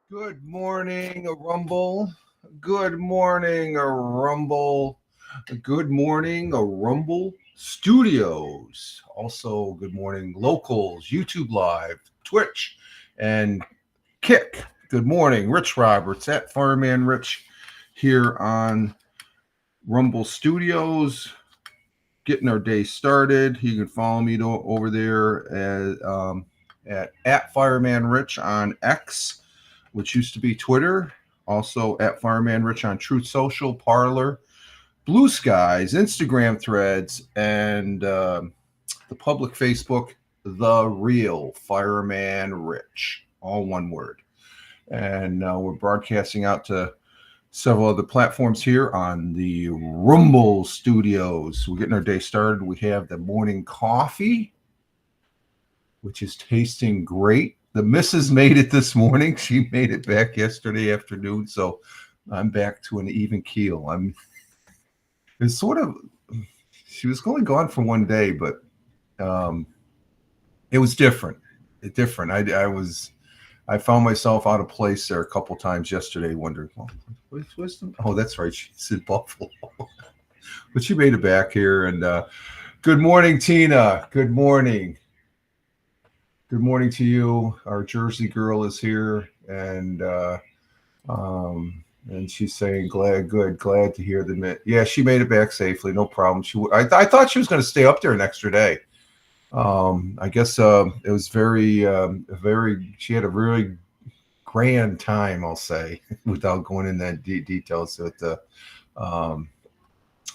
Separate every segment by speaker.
Speaker 1: Good morning, a Rumble. Good morning, a Rumble. Good morning, a Rumble Studios. Also, good morning, locals, YouTube Live, Twitch, and Kick. Good morning, Rich Roberts at Fireman Rich here on Rumble Studios. Getting our day started. You can follow me over there at Fireman Rich on X, which used to be Twitter. Also at Fireman Rich on Truth Social, Parler, Blue Skies, Instagram Threads, and the public Facebook, The Real Fireman Rich, all one word. And we're broadcasting out to several other platforms here on the Rumble Studios. We're getting our day started. We have the morning coffee, which is tasting great. The missus made it this morning. She made it back yesterday afternoon, so I'm back to an even keel. It's sort of, she was only gone for one day, but it was different. I found myself out of place there a couple times yesterday, wondering, oh, that's right, she's in Buffalo. But she made it back here. And good morning, Tina. Good morning. Good morning to you. Our Jersey girl is here, and she's saying, glad to hear the. Yeah, she made it back safely, no problem. I thought she was going to stay up there an extra day. I guess it was very. She had a really grand time, I'll say, without going in that details. At the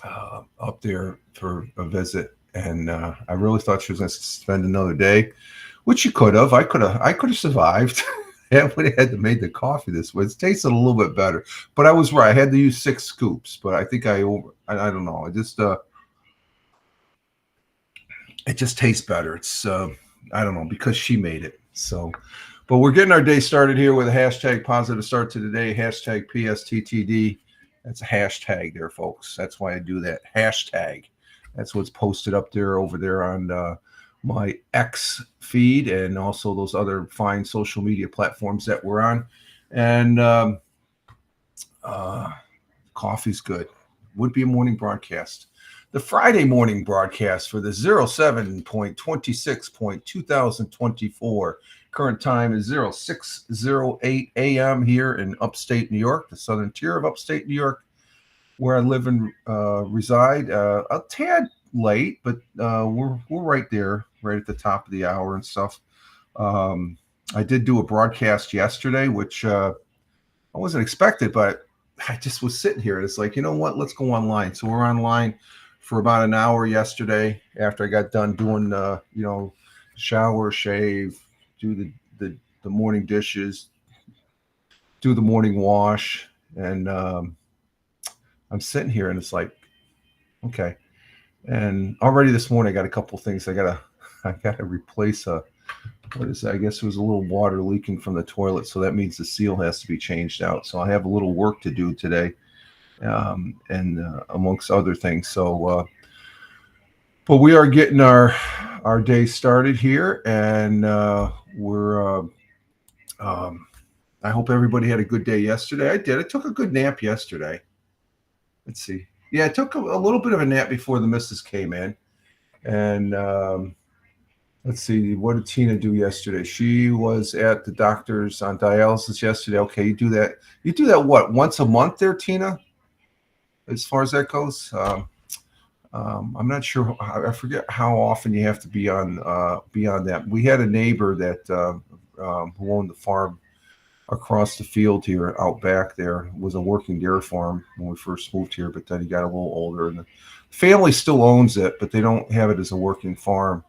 Speaker 1: up there for a visit, and I really thought she was going to spend another day, which she could have. I could have survived. I would have had to make the coffee this way. It tasted a little bit better, but I was right. I had to use 6 scoops, but I think I don't know. It just tastes better. It's I don't know, because she made it. So, but we're getting our day started here with a hashtag positive start to the day, hashtag PSTTD. That's a hashtag there, folks. That's why I do that. Hashtag. That's what's posted up there over there on my X feed, and also those other fine social media platforms that we're on. And coffee's good. Would be a morning broadcast. The Friday morning broadcast for the 07.26.2024. Current time is 06:08 a.m. here in upstate New York, the southern tier of upstate New York, where I live and reside. A tad late, but we're right there, right at the top of the hour and stuff. I did do a broadcast yesterday, which I wasn't expected, but I just was sitting here. It's like, you know what? Let's go online. So we're online for about an hour yesterday after I got done doing, shower, shave, do the morning dishes, do the morning wash. And I'm sitting here and it's like, okay. And already this morning I got a couple things. I gotta replace a what is that? I guess there was a little water leaking from the toilet, so that means the seal has to be changed out. So I have a little work to do today, and amongst other things. So, but we are getting our day started here, and we're. I hope everybody had a good day yesterday. I did. I took a good nap yesterday. Let's see. Yeah, I took a little bit of a nap before the missus came in, and let's see. What did Tina do yesterday? She was at the doctor's on dialysis yesterday. Okay, you do that. You do that what, once a month there, Tina? As far as that goes, I'm not sure. I forget how often you have to be on that. We had a neighbor that who owned the farm across the field here out back. There was a working dairy farm when we first moved here, but then he got a little older, and the family still owns it, but they don't have it as a working farm.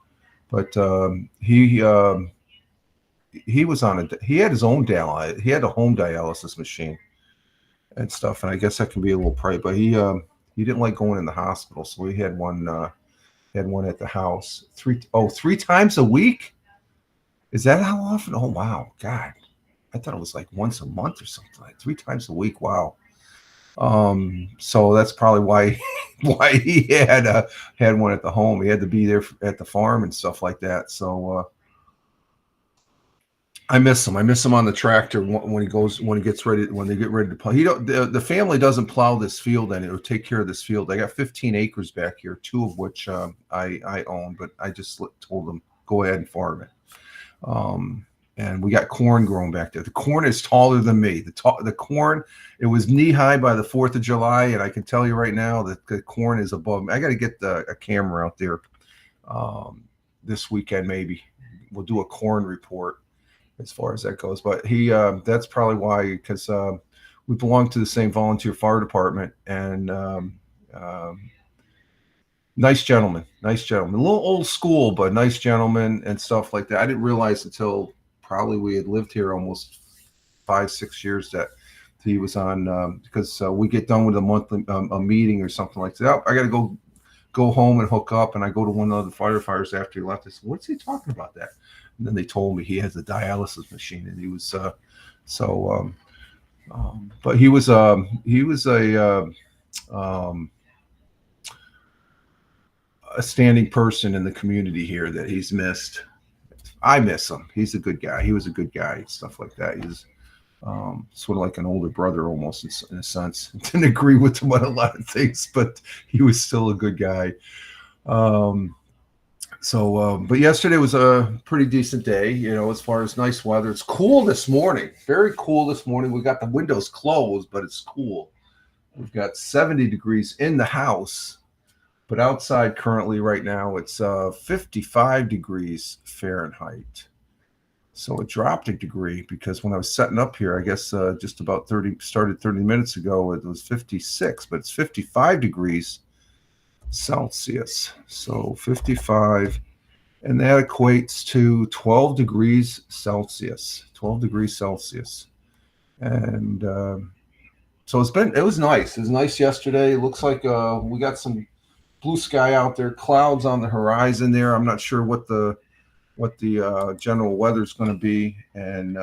Speaker 1: But he was on he had his own dialysis. He had a home dialysis machine and stuff, and I guess that can be a little pricey. But he didn't like going in the hospital, so he had one at the house. Three times a week. Is that how often? Oh wow, God. I thought it was like once a month or something, like 3 times a week. Wow. So that's probably why he had one at the home. He had to be there at the farm and stuff like that. So I miss him. I miss him on the tractor when they get ready to plow. The family doesn't plow this field and it'll take care of this field. I got 15 acres back here, 2 of which I own, but I just told them go ahead and farm it. And we got corn growing back there. The corn is taller than me. The corn, it was knee high by the 4th of July, and I can tell you right now that the corn is above me. I got to get a camera out there this weekend. Maybe we'll do a corn report as far as that goes. But that's probably why, because we belong to the same volunteer fire department, and nice gentleman. A little old school, but nice gentleman and stuff like that. I didn't realize until probably we had lived here almost 5-6 years that he was on, because we get done with a monthly a meeting or something like that. Oh, I got to go home and hook up, and I go to one of the firefighters after he left. I said, "What's he talking about that?" And then they told me he has a dialysis machine, and he was but he was a standing person in the community here that he's missed. I miss him. He's a good guy. He was a good guy, stuff like that. He's sort of like an older brother almost in a sense. Didn't agree with him on a lot of things, but he was still a good guy. But yesterday was a pretty decent day, as far as nice weather. It's cool this morning, very cool this morning. We got the windows closed, but it's cool. We've got 70 degrees in the house. But outside currently right now, it's 55 degrees Fahrenheit. So it dropped a degree because when I was setting up here, I guess just about 30 minutes ago, it was 56, but it's 55 degrees Celsius. So 55, and that equates to 12 degrees Celsius. 12 degrees Celsius. And so it was nice. It was nice yesterday. It looks like we got some blue sky out there, clouds on the horizon there. I'm not sure what the general weather is going to be, and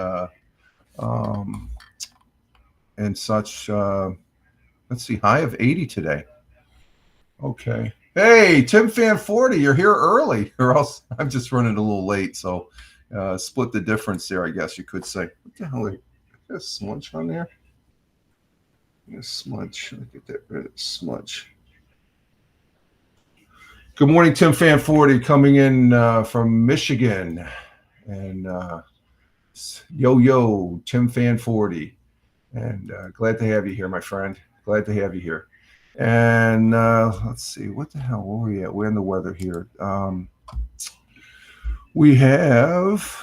Speaker 1: such. Let's see, high of 80 today. Okay. Hey, Tim Fan 40, you're here early, or else I'm just running a little late. So split the difference there, I guess you could say. What the hell? There's a smudge on there. There's smudge. Look at that smudge. Good morning, Tim Fan 40, coming in from Michigan. And yo, Tim Fan 40. And glad to have you here, my friend. Glad to have you here. And let's see, what the hell were we at? We're in the weather here. We have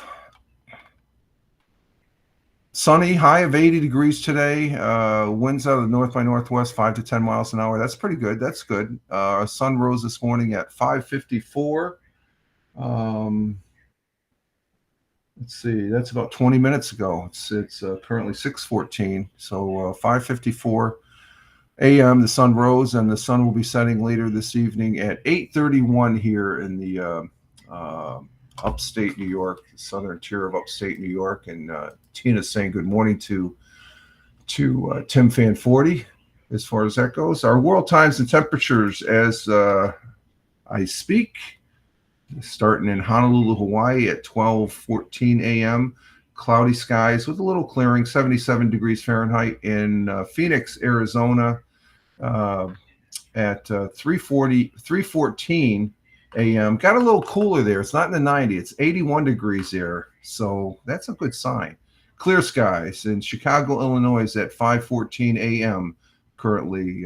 Speaker 1: sunny, high of 80 degrees today. Winds out of the north by northwest, 5 to 10 miles an hour. That's pretty good. That's good. Our sun rose this morning at 5:54. Let's see. That's about 20 minutes ago. It's currently 6:14. So 5:54 a.m. the sun rose, and the sun will be setting later this evening at 8:31 here in the upstate New York, the southern tier of upstate New York. And Tina's saying good morning to Tim Fan 40 as far as that goes. Our world times and temperatures as I speak, starting in Honolulu, Hawaii at 12:14 a.m. Cloudy skies with a little clearing, 77 degrees Fahrenheit. In Phoenix, Arizona, at 3:14 a.m. Got a little cooler there. It's not in the 90. It's 81 degrees there. So that's a good sign. Clear skies in Chicago, Illinois at 5:14 a.m. Currently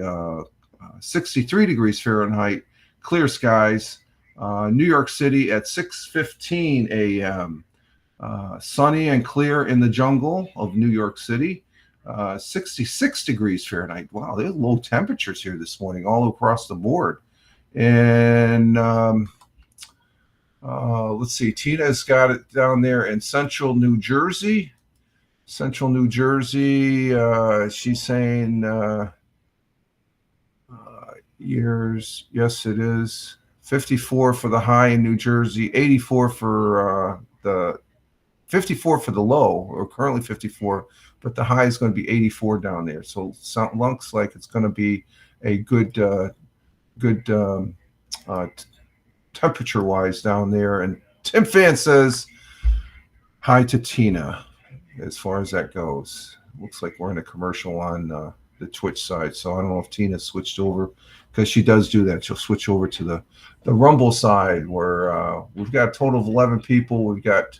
Speaker 1: 63 degrees Fahrenheit. Clear skies. New York City at 6:15 a.m. Sunny and clear in the jungle of New York City. 66 degrees Fahrenheit. Wow, there's low temperatures here this morning all across the board. And let's see, Tina's got it down there in Central New Jersey. Central New Jersey, she's saying years, yes, it is. 54 for the high in New Jersey, 84 for the 54 for the low, or currently 54, but the high is going to be 84 down there. So it looks like it's going to be a good temperature-wise down there. And Tim Fan says hi to Tina as far as that goes. Looks like we're in a commercial on the Twitch side, so I don't know if Tina switched over, because she does do that. She'll switch over to the Rumble side, where we've got a total of 11 people. We've got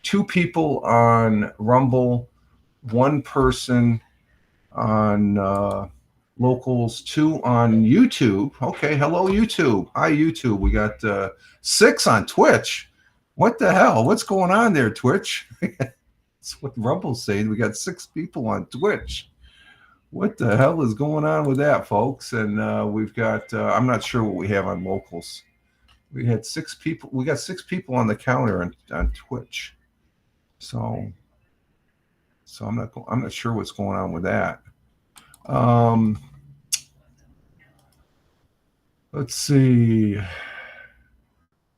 Speaker 1: 2 people on Rumble, 1 person on Locals, 2 on YouTube. Okay, hello YouTube. Hi YouTube. We got 6 on Twitch. What the hell? What's going on there, Twitch? That's what Rumble's saying. We got 6 people on Twitch. What the hell is going on with that, folks? And we've got, I'm not sure what we have on Locals. We had 6 people. We got 6 people on the counter on Twitch. So I'm not sure what's going on with that. Let's see.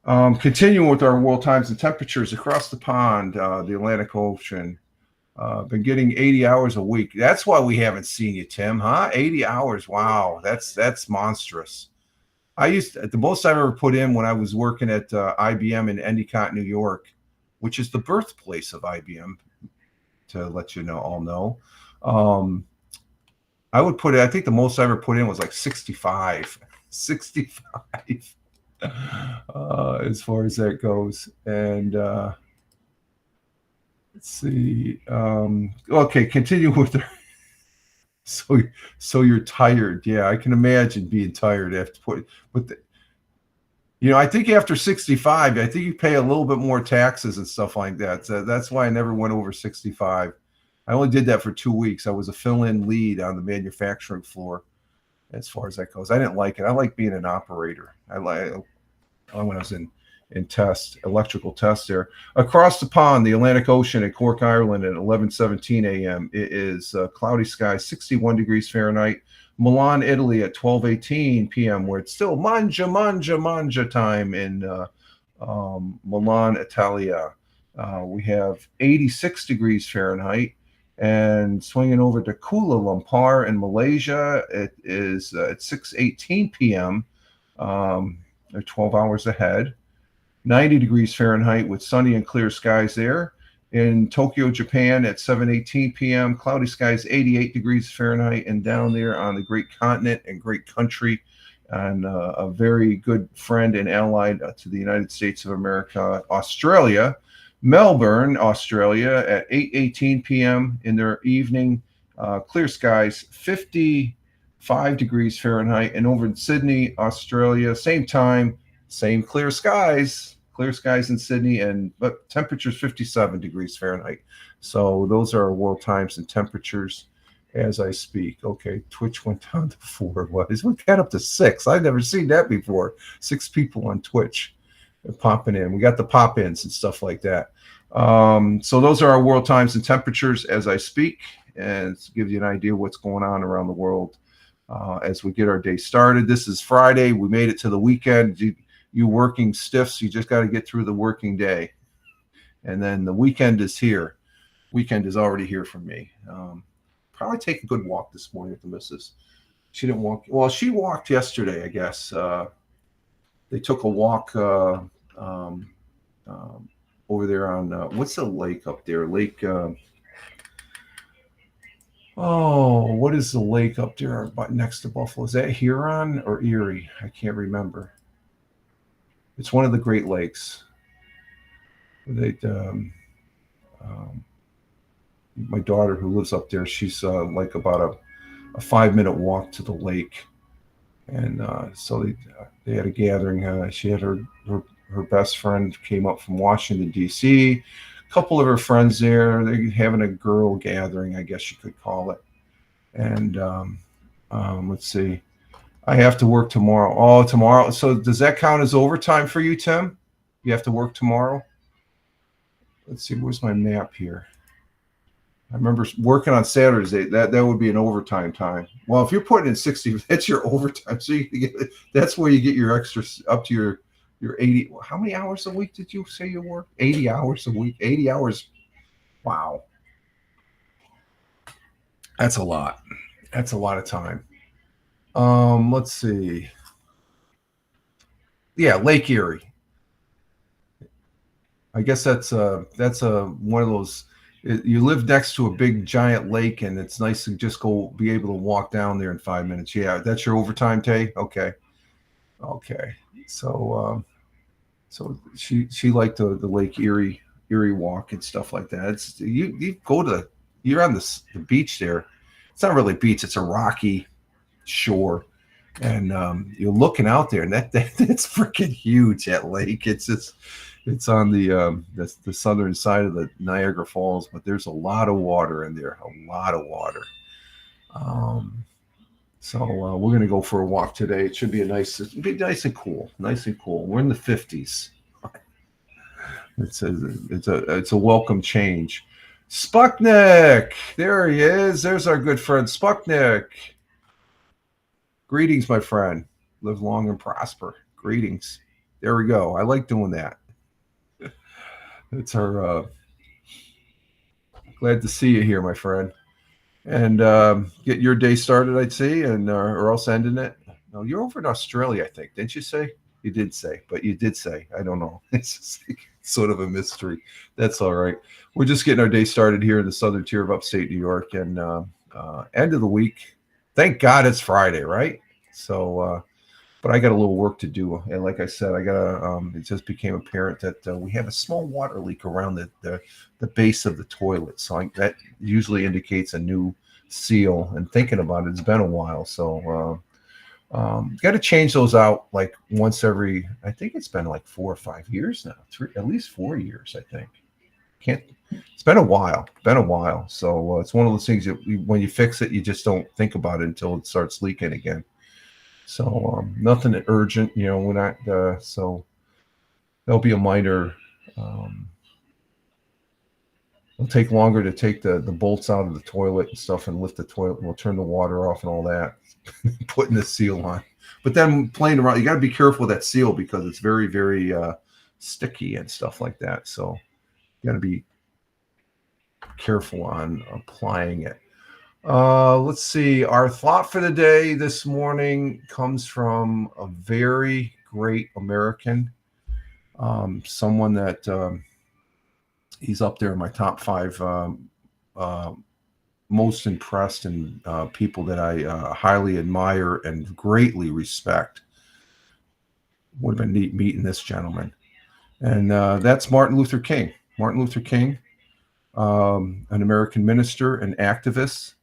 Speaker 1: Continuing with our world times and temperatures across the pond, the Atlantic Ocean. Been getting 80 hours a week. That's why we haven't seen you, Tim, huh? 80 hours. Wow, that's monstrous. The most I've ever put in when I was working at IBM in Endicott, New York, which is the birthplace of IBM, to let you all know. I would put it, I think the most I ever put in was like 65 as far as that goes. And let's see. Okay, continue with the. So you're tired. Yeah, I can imagine being tired after put. But I think after 65, I think you pay a little bit more taxes and stuff like that. So that's why I never went over 65. I only did that for 2 weeks. I was a fill-in lead on the manufacturing floor. As far as that goes, I didn't like it. I like being an operator. When I was in electrical test there. Across the pond, the Atlantic Ocean at Cork, Ireland at 11:17 a.m. It is cloudy skies, 61 degrees Fahrenheit. Milan, Italy at 12:18 p.m., where it's still mangia time in Milan, Italia. We have 86 degrees Fahrenheit. And swinging over to Kuala Lumpur in Malaysia, it is at 6:18 p.m. They're 12 hours ahead. 90 degrees Fahrenheit with sunny and clear skies there. In Tokyo, Japan at 7:18 p.m., cloudy skies, 88 degrees Fahrenheit. And down there on the great continent and great country, and a very good friend and ally to the United States of America, Australia, Melbourne, Australia at 8:18 p.m. in their evening, clear skies, 55 degrees Fahrenheit. And over in Sydney, Australia, same time, same clear skies in Sydney, but temperatures 57 degrees Fahrenheit. So those are our world times and temperatures as I speak. Okay, Twitch went down to 4. We got up to 6. I've never seen that before. 6 people on Twitch popping in. We got the pop-ins and stuff like that. So those are our world times and temperatures as I speak, and to give you an idea of what's going on around the world as we get our day started. This is Friday. We made it to the weekend. you working stiffs, you just got to get through the working day. And then the weekend is here. Weekend is already here for me. Probably take a good walk this morning with the missus. She didn't walk. Well, she walked yesterday, I guess. They took a walk um, over there on what's the lake up there? Lake. Oh, what is the lake up there next to Buffalo? Is that Huron or Erie? I can't remember. It's one of the Great Lakes. They, my daughter who lives up there, she's like about a 5-minute walk to the lake, and so they had a gathering. She had her best friend came up from Washington D.C. A couple of her friends there. They're having a girl gathering, I guess you could call it. And let's see, I have to work tomorrow. Oh, tomorrow. So does that count as overtime for you, Tim? You have to work tomorrow? Let's see, where's my map here? I remember working on Saturdays. That would be an overtime time. Well, if you're putting in 60, that's your overtime. So that's where you get your extra up to your 80. How many hours a week did you say you work? 80 hours a week. 80 hours. Wow. That's a lot. That's a lot of time. Let's see. Yeah, Lake Erie. I guess that's one of those. You live next to a big giant lake, and it's nice to just go be able to walk down there in 5 minutes. Yeah, that's your overtime, Tay. Okay. So she liked the Lake Erie walk and stuff like that. It's you're on the beach there. It's not really a beach. It's a rocky shore, and you're looking out there, and that's freaking huge. That lake. It's on the southern side of the Niagara Falls, but there's a lot of water in there. A lot of water. So we're gonna go for a walk today. It should be nice and cool. Nice and cool. We're in the 50s. It's a welcome change. Spucknick, there he is. There's our good friend Spucknick. Greetings, my friend. Live long and prosper. Greetings. There we go. I like doing that. It's our glad to see you here, my friend. And get your day started, I'd say, and or else ending it. No, you're over in Australia, I think. Didn't you say? You did say, but you did say. I don't know. It's just sort of a mystery. That's all right. We're just getting our day started here in the southern tier of upstate New York, and end of the week. Thank God it's Friday, right? So, but I got a little work to do, and like I said, it just became apparent that we have a small water leak around the base of the toilet. So that usually indicates a new seal. And thinking about it, it's been a while, so got to change those out like once every. I think it's been like 4 or 5 years now. At least 4 years, I think. It's been a while. So it's one of those things that when you fix it, you just don't think about it until it starts leaking again. So nothing urgent, we're not. So there'll be a minor. It'll take longer to take the bolts out of the toilet and stuff and lift the toilet. We'll turn the water off and all that, putting the seal on. But then playing around, you got to be careful with that seal because it's very, very sticky and stuff like that. So you got to be careful on applying it. Let's see. Our thought for the day this morning comes from a very great American, someone that he's up there in my top 5 most impressed and people that I highly admire and greatly respect. Would have been neat meeting this gentleman. And that's Martin Luther King. Martin Luther King, an American minister and activist.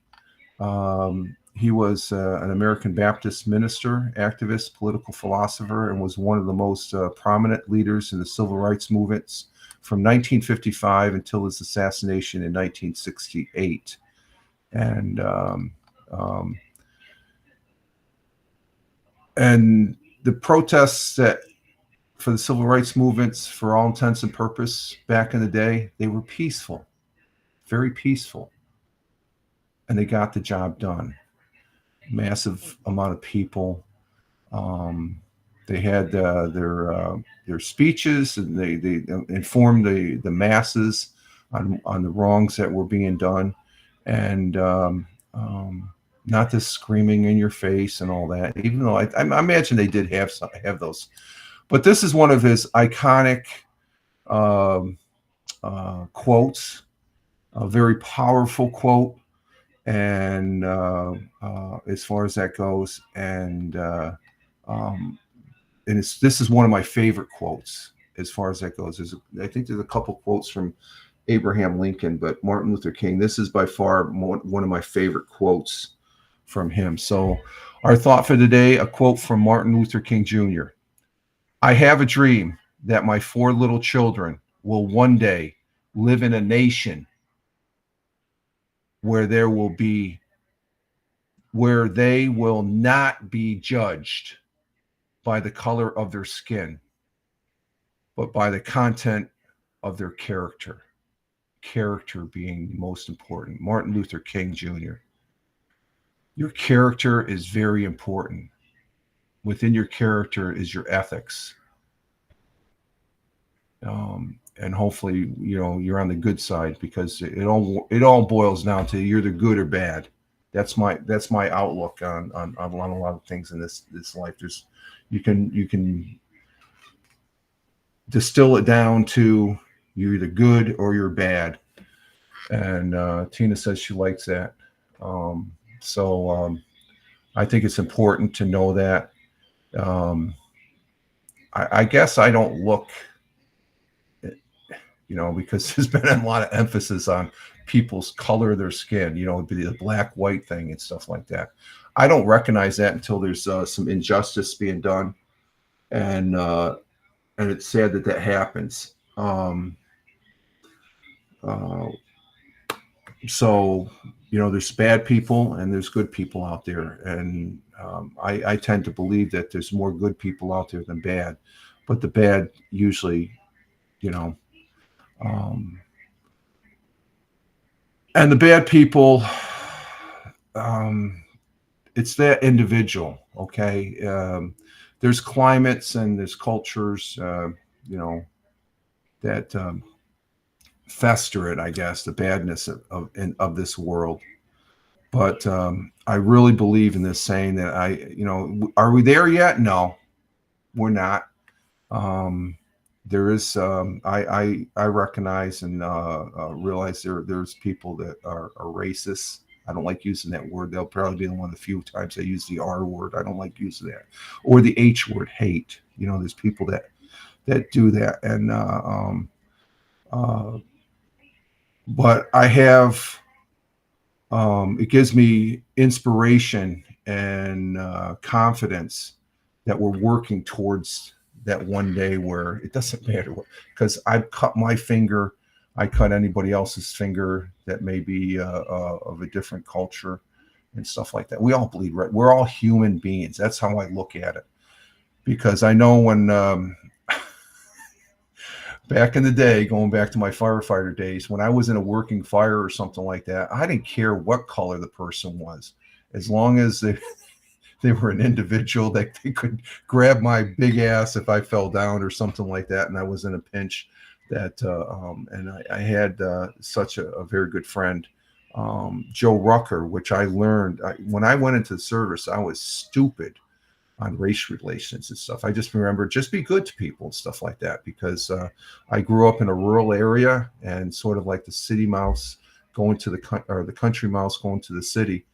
Speaker 1: He was an American Baptist minister, activist, political philosopher, and was one of the most prominent leaders in the civil rights movements from 1955 until his assassination in 1968. And the protests that for the civil rights movements, for all intents and purposes, back in the day, they were peaceful, very peaceful. And they got the job done. Massive amount of people They had their speeches, and they informed the masses on the wrongs that were being done, and not this screaming in your face and all that. Even though I imagine they did have those, but this is one of his iconic quotes, a very powerful quote, and as far as that goes, and this is one of my favorite quotes as far as that goes. I think there's a couple quotes from Abraham Lincoln, but Martin Luther King, this is by far one of my favorite quotes from him. So our thought for today, a quote from Martin Luther King Jr. I have a dream that my 4 little children will one day live in a nation where they will not be judged by the color of their skin, but by the content of their character. Character being most important. Martin Luther King Jr. Your character is very important. Within your character is your ethics. And hopefully, you're on the good side, because it all boils down to you're the good or bad. That's my outlook on a lot of things in this life. You can distill it down to you're either good or you're bad. And Tina says she likes that. So I think it's important to know that. I guess I don't look, because there's been a lot of emphasis on people's color of their skin, the black, white thing and stuff like that. I don't recognize that until there's some injustice being done. And it's sad that happens. So, there's bad people and there's good people out there. And I tend to believe that there's more good people out there than bad. But the bad usually, and the bad people, it's that individual, okay? There's climates and there's cultures, that fester it, I guess, the badness of this world. But I really believe in this saying that are we there yet? No, we're not. There is, I recognize and realize there's people that are racist. I don't like using that word. They'll probably be one of the few times I use the R word. I don't like using that, or the H word, hate. There's people that do that, and but I have, it gives me inspiration and confidence that we're working towards that one day where it doesn't matter what, because I've cut my finger, I cut anybody else's finger that may be of a different culture and stuff like that. We all bleed, right? We're all human beings. That's how I look at it. Because I know when back in the day, going back to my firefighter days, when I was in a working fire or something like that, I didn't care what color the person was, as long as they were an individual that they could grab my big ass if I fell down or something like that, and I was in a pinch. And I had such a very good friend, Joe Rucker, which I learned when I went into the service. I was stupid on race relations and stuff. I just remember just be good to people and stuff like that, because I grew up in a rural area and sort of like the city mouse going to the country mouse going to the city.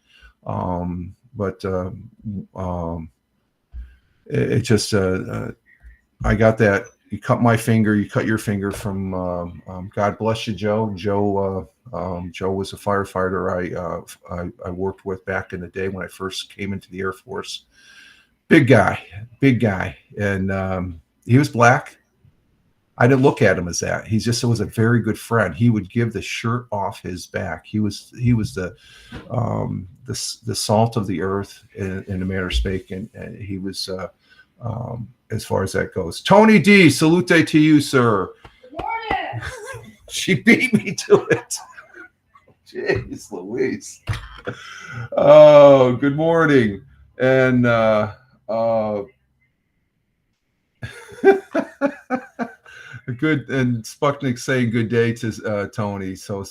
Speaker 1: It just I got that. You cut my finger, you cut your finger from God bless you, Joe. Joe was a firefighter I worked with back in the day when I first came into the Air Force. Big guy, and he was black. I didn't look at him as that. He just was a very good friend. He would give the shirt off his back. He was the salt of the earth in a manner of speaking, and he was as far as that goes. Tony D, salute to you, sir.
Speaker 2: Good morning.
Speaker 1: She beat me to it. Jeez Louise. Oh, good morning. And Good, and Sputnik saying good day to Tony. So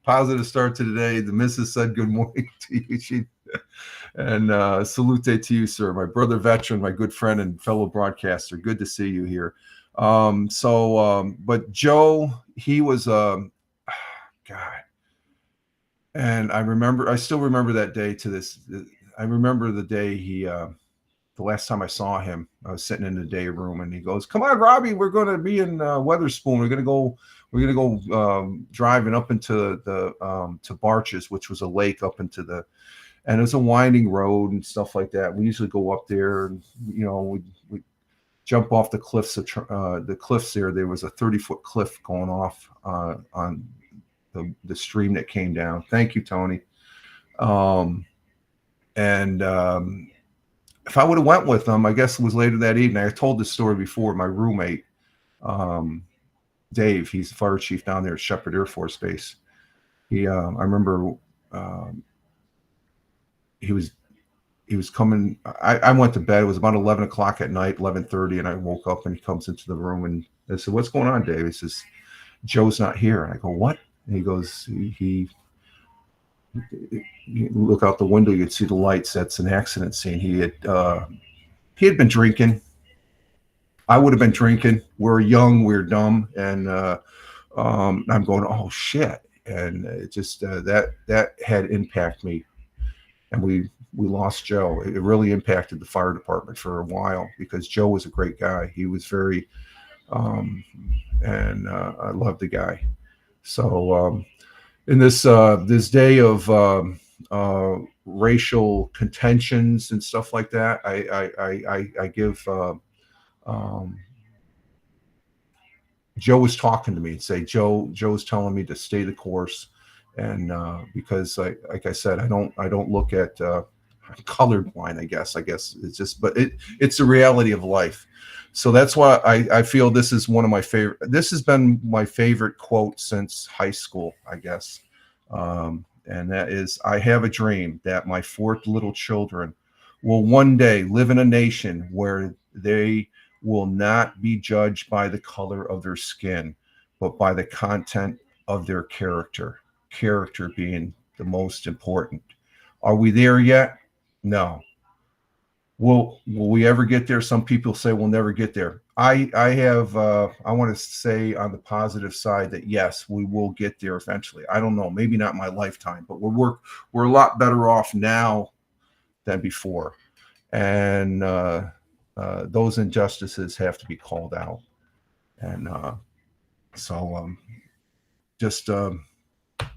Speaker 1: positive start to today. The missus said good morning to you. And salute to you, sir, my brother veteran, my good friend and fellow broadcaster. Good to see you here. But Joe, he was God, and I still remember that day to this. I remember the day the last time I saw him, I was sitting in the day room, and he goes, "Come on, Robbie, we're going to be in Weatherspoon. We're gonna go driving up into the to Barches, which was a lake up into the, and it's a winding road and stuff like that. We usually go up there, and we jump off the cliffs the cliffs there. There was a 30-foot cliff going off on the stream that came down. Thank you, Tony. If I would have went with them, I guess it was later that evening. I told this story before. My roommate, Dave, he's the fire chief down there at Shepherd Air Force Base. I remember he was coming. I went to bed. It was about 11 o'clock at night, 11:30, and I woke up, and he comes into the room, and I said, "What's going on, Dave?" He says, "Joe's not here." And I go, "What?" And he goes, "He you look out the window, you'd see the lights. That's an accident scene. He had been drinking. I would have been drinking. We're young, we're dumb, and I'm going, oh shit!" And it just that had impacted me, and we lost Joe. It really impacted the fire department for a while because Joe was a great guy. He was very, and I loved the guy. So in this day of racial contentions and stuff like that, I give Joe was talking to me and say, Joe's telling me to stay the course, and because like I said, I don't look at colorblind. I guess it's just, but it's the reality of life. So that's why I feel this is one of my favorite. This has been my favorite quote since high school, I guess. And that is, I have a dream that my 4 little children will one day live in a nation where they will not be judged by the color of their skin, but by the content of their character. Character being the most important. Are we there yet? No. Will we ever get there? Some people say we'll never get there. I want to say on the positive side that yes, we will get there eventually. I don't know, maybe not my lifetime, but we're a lot better off now than before, and those injustices have to be called out. And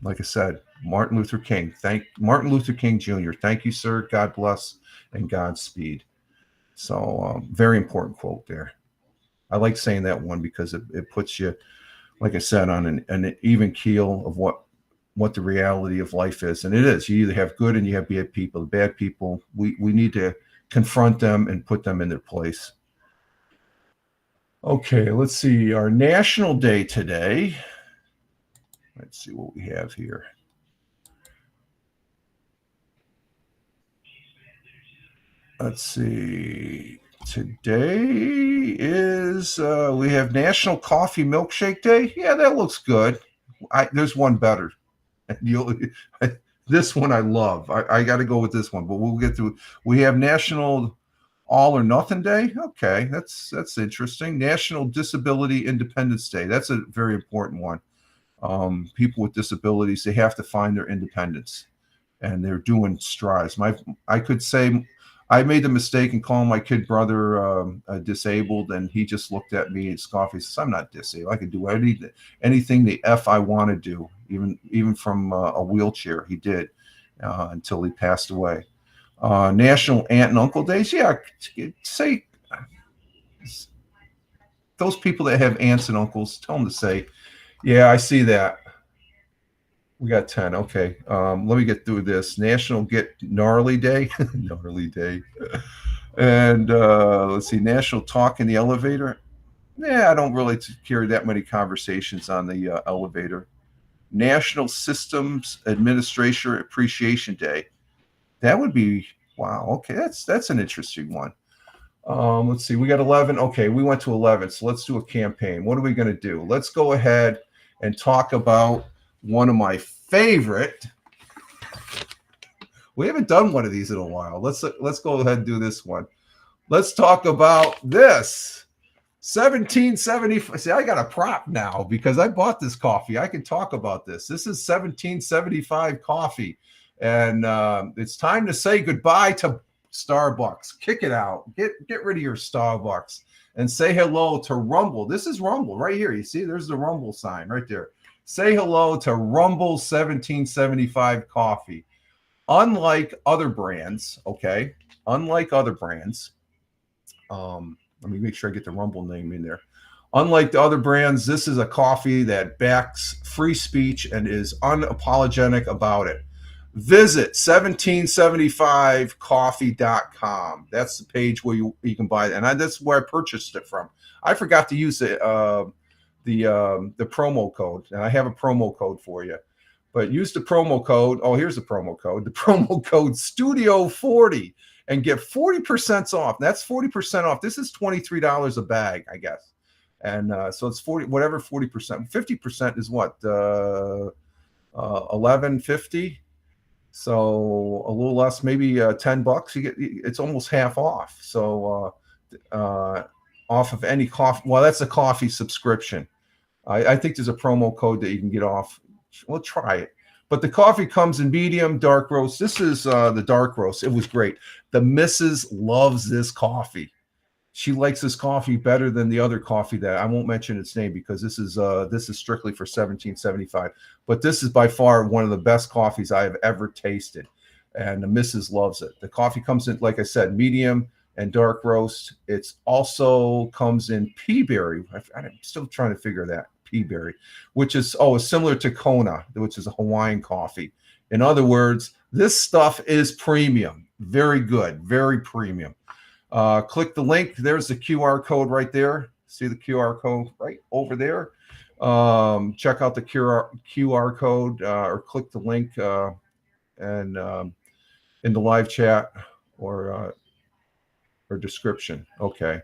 Speaker 1: like I said, Martin Luther King. Thank Martin Luther King Jr. Thank you, sir. God bless and Godspeed. So very important quote there. I like saying that one because it puts you, like I said, on an even keel of what the reality of life is. And it is. You either have good and you have bad people. The bad people, we need to confront them and put them in their place. Okay, let's see. Our national day today. Let's see what we have here. Let's see. Today is we have National Coffee Milkshake Day. Yeah, that looks good. There's one better. This one I love. I got to go with this one, but we'll get to. We have National All or Nothing Day. Okay, that's interesting. National Disability Independence Day. That's a very important one. People with disabilities, they have to find their independence, and they're doing strides. I could say I made the mistake in calling my kid brother disabled, and he just looked at me and scoffed. He says, "I'm not disabled. I can do anything the F I want to do, even from a wheelchair." He did until he passed away. National Aunt and Uncle Days. Yeah, say those people that have aunts and uncles, tell them to say, "Yeah, I see that." We got 10. Okay. Let me get through this. National Get Gnarly Day. Gnarly Day. And let's see. National Talk in the Elevator. Yeah, I don't really carry that many conversations on the elevator. National Systems Administrator Appreciation Day. That would be, wow. Okay. That's an interesting one. Let's see. We got 11. Okay, we went to 11. So let's do a campaign. What are we going to do? Let's go ahead and talk about one of my favorite. We haven't done one of these in a while. Let's go ahead and do this one. Let's talk about this 1775. See, I got a prop now because I bought this coffee. I can talk about this. This is 1775 coffee, and it's time to say goodbye to Starbucks. Kick it out. Get rid of your Starbucks and say hello to Rumble. This is Rumble right here. You see, there's the Rumble sign right there. Say hello to Rumble 1775 coffee. Unlike other brands, okay? Unlike other brands, let me make sure I get the Rumble name in there. Unlike the other brands, this is a coffee that backs free speech and is unapologetic about it. Visit 1775coffee.com. That's the page where you can buy it. And that's where I purchased it from. I forgot to use the promo code, and I have a promo code for you. But use the promo code. Oh, here's the promo code. The promo code Studio40 and get 40% off. That's 40% off. This is $23 a bag, I guess. And so it's 40, whatever 40%. 50% is what? $11.50. So a little less, maybe $10. You get, it's almost half off. So off of any coffee. Well, that's a coffee subscription. I think there's a promo code that you can get off. We'll try it. But the coffee comes in medium, dark roast. This is the dark roast. It was great. The missus loves this coffee. She likes this coffee better than the other coffee that I won't mention its name because this is strictly for 1775. But this is by far one of the best coffees I have ever tasted, and the missus loves it. The coffee comes in, like I said, medium and dark roast. It's also comes in pea berry. I'm still trying to figure that. Pea berry, which is similar to Kona, which is a Hawaiian coffee. In other words, this stuff is premium. Very good, very premium. Click the link. There's the QR code right there. See the QR code right over there. Check out the QR code or click the link and in the live chat or description. Okay.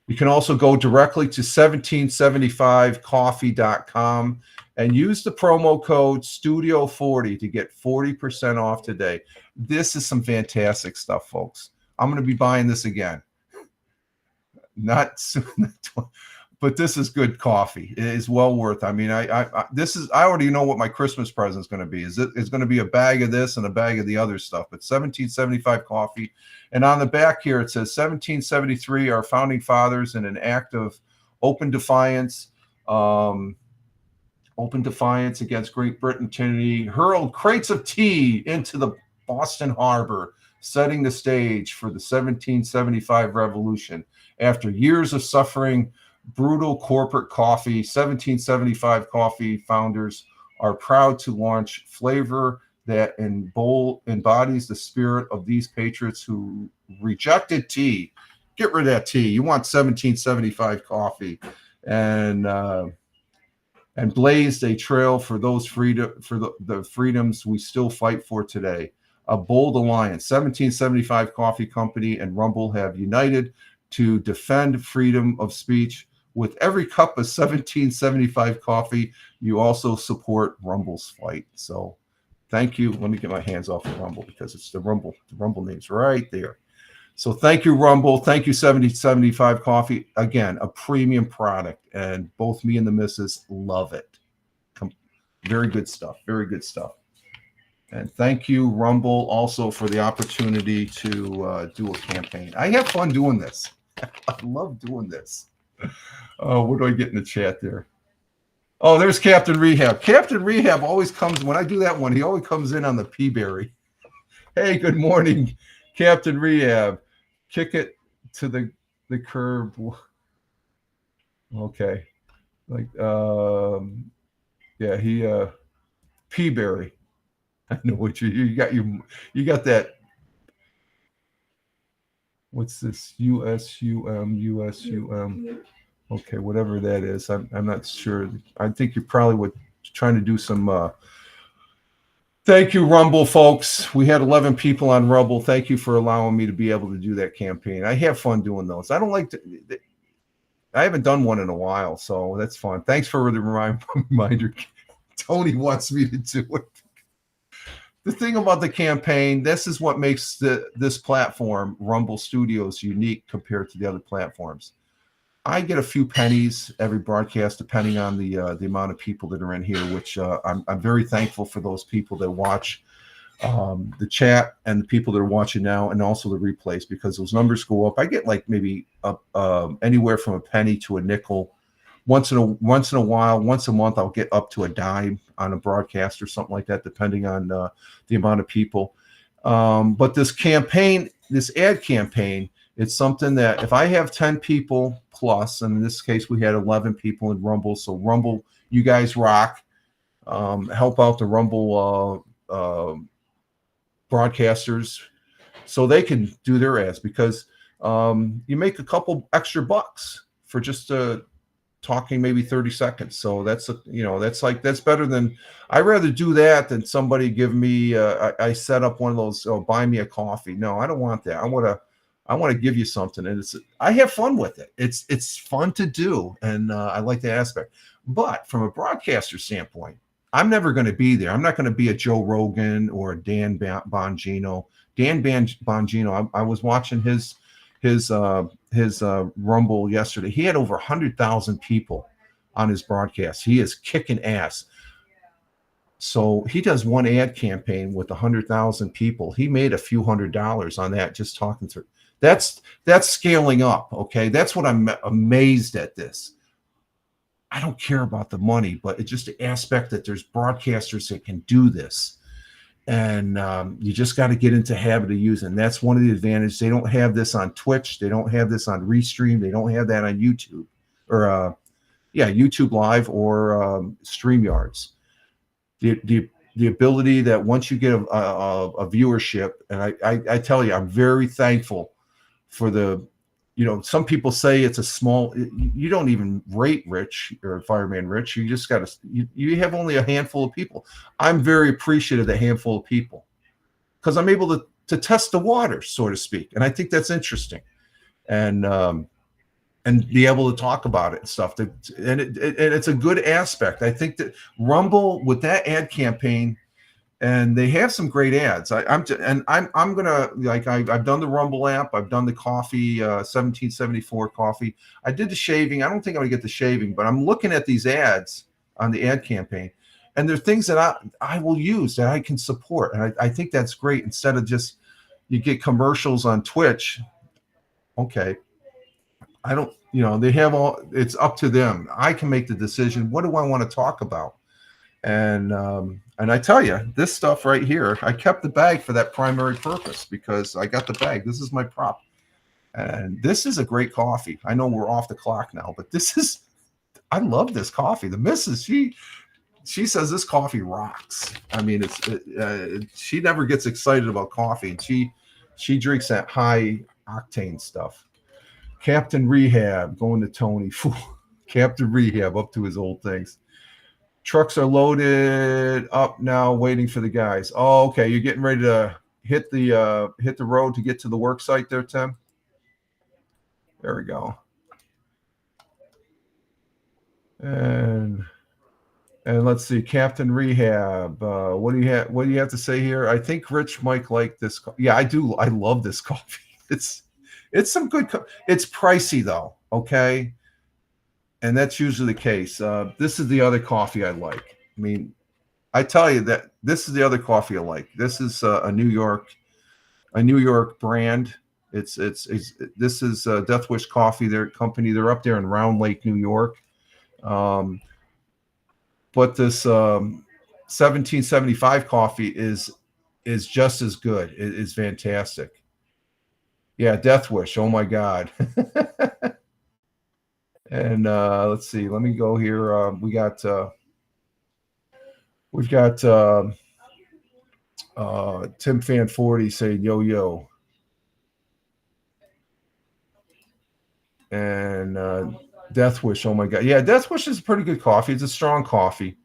Speaker 1: You can also go directly to 1775coffee.com and use the promo code Studio40 to get 40% off today. This is some fantastic stuff, folks. I'm going to be buying this again. Not soon, but this is good coffee. It is well worth. I mean, I already know what my Christmas present is going to be. It's going to be a bag of this and a bag of the other stuff. But 1775 coffee, and on the back here it says 1773. Our founding fathers, in an act of open defiance against Great Britain, hurled crates of tea into the Boston Harbor, setting the stage for the 1775 revolution. After years of suffering brutal corporate coffee, 1775 coffee founders are proud to launch flavor that embodies the spirit of these patriots who rejected tea. Get rid of that tea. You want 1775 coffee, and blazed a trail for those the freedoms we still fight for today. A bold alliance. 1775 Coffee Company and Rumble have united to defend freedom of speech. With every cup of 1775 coffee, you also support Rumble's fight. So thank you. Let me get my hands off of Rumble because it's the Rumble. The Rumble name's right there. So thank you, Rumble. Thank you, 1775 Coffee. Again, a premium product, and both me and the missus love it. Very good stuff. Very good stuff. And thank you, Rumble, also for the opportunity to do a campaign. I have fun doing this. I love doing this. What do I get in the chat there? Oh, there's Captain Rehab. Captain Rehab always comes, when I do that one, he always comes in on the pea berry. Hey, good morning, Captain Rehab. Kick it to the curb. Okay. Like, yeah, he, pea berry. I know what you got that. What's this? USUM. Okay, whatever that is. I'm not sure. I think you're probably trying to do some Thank you, Rumble folks. We had 11 people on Rumble. Thank you for allowing me to be able to do that campaign. I have fun doing those. I don't like to. I haven't done one in a while, so that's fun. Thanks for the reminder. Tony wants me to do it. The thing about the campaign, this is what makes this platform, Rumble Studios, unique compared to the other platforms. I get a few pennies every broadcast, depending on the amount of people that are in here, which I'm very thankful for those people that watch the chat and the people that are watching now, and also the replays, because those numbers go up. I get like maybe anywhere from a penny to a nickel. Once in a while, once a month, I'll get up to a dime on a broadcast or something like that, depending on the amount of people. But this campaign, this ad campaign, it's something that if I have 10 people plus, and in this case we had 11 people in Rumble, so Rumble, you guys rock. Help out the Rumble broadcasters so they can do their ads, because you make a couple extra bucks for just talking maybe 30 seconds. So that's that's better than, I'd rather do that than somebody give me I set up one of those, buy me a coffee. No, I don't want that. I want to give you something, and I have fun with it. It's fun to do, and I like the aspect. But from a broadcaster standpoint, I'm never going to be there. I'm not going to be a Joe Rogan or a Dan Bongino. Dan Bongino, I was watching his Rumble yesterday. He had over 100,000 people on his broadcast. He is kicking ass. So he does one ad campaign with 100,000 people. He made a few $100s on that just talking through. That's scaling up. Okay, that's what I'm amazed at this. I don't care about the money, but it's just the aspect that there's broadcasters that can do this. And you just got to get into habit of using. That's one of the advantages. They don't have this on Twitch. They don't have this on Restream. They don't have that on YouTube or YouTube Live or StreamYards. The ability that once you get a viewership, and I tell you, I'm very thankful for the, some people say it's a small, you don't even rate Rich or Fireman Rich. You just got to, you have only a handful of people. I'm very appreciative of the handful of people because I'm able to test the water, so to speak. And I think that's interesting. And be able to talk about it and stuff. And it's a good aspect. I think that Rumble with that ad campaign, and they have some great ads. I'm gonna, like, I've done the Rumble app. I've done the coffee, 1774 coffee. I did the shaving. I don't think I'm gonna get the shaving, but I'm looking at these ads on the ad campaign, and there are things that I will use that I can support, and I think that's great. Instead of just you get commercials on Twitch. Okay, I don't, they have all. It's up to them. I can make the decision. What do I want to talk about? And I tell you, this stuff right here, I kept the bag for that primary purpose because I got the bag. This is my prop. And this is a great coffee. I know we're off the clock now, but I love this coffee. The missus, she says this coffee rocks. I mean, she never gets excited about coffee, and she drinks that high octane stuff. Captain Rehab going to Tony. Captain Rehab up to his old things. Trucks are loaded up now, waiting for the guys. Oh, okay. You're getting ready to hit the road to get to the work site there, Tim? There we go. And let's see, Captain Rehab. What do you have to say here? I think Rich might like this. Yeah, I do. I love this coffee. It's some good. It's pricey though. Okay. And that's usually the case. This is the other coffee I like. I mean, I tell you that this is the other coffee I like. This is a New York brand. This is Death Wish Coffee, their company. They're up there in Round Lake, New York. But this 1775 coffee is just as good. It is fantastic. Yeah, Death Wish. Oh my God. And let's see. Let me go here. We've got Tim Fan 40 saying yo. And Death Wish. Oh my God. Yeah, Death Wish is a pretty good coffee. It's a strong coffee.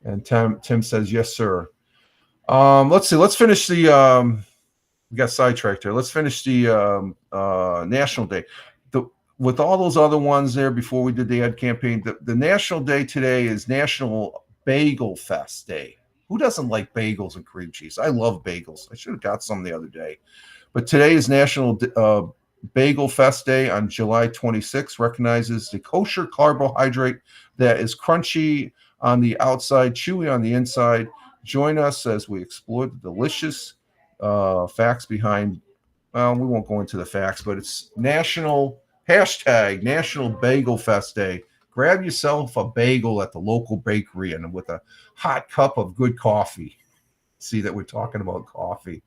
Speaker 1: And Tim says yes, sir. Let's see. Let's finish the. We got sidetracked there. Let's finish the National Day. With all those other ones there before we did the ad campaign, the National Day today is National Bagel Fest Day. Who doesn't like bagels and cream cheese? I love bagels. I should have got some the other day. But today is National Bagel Fest Day on July 26th. Recognizes the kosher carbohydrate that is crunchy on the outside, chewy on the inside. Join us as we explore the delicious facts behind. Well, we won't go into the facts, but it's National Bagel Fest Day. Grab yourself a bagel at the local bakery and with a hot cup of good coffee. See that we're talking about coffee.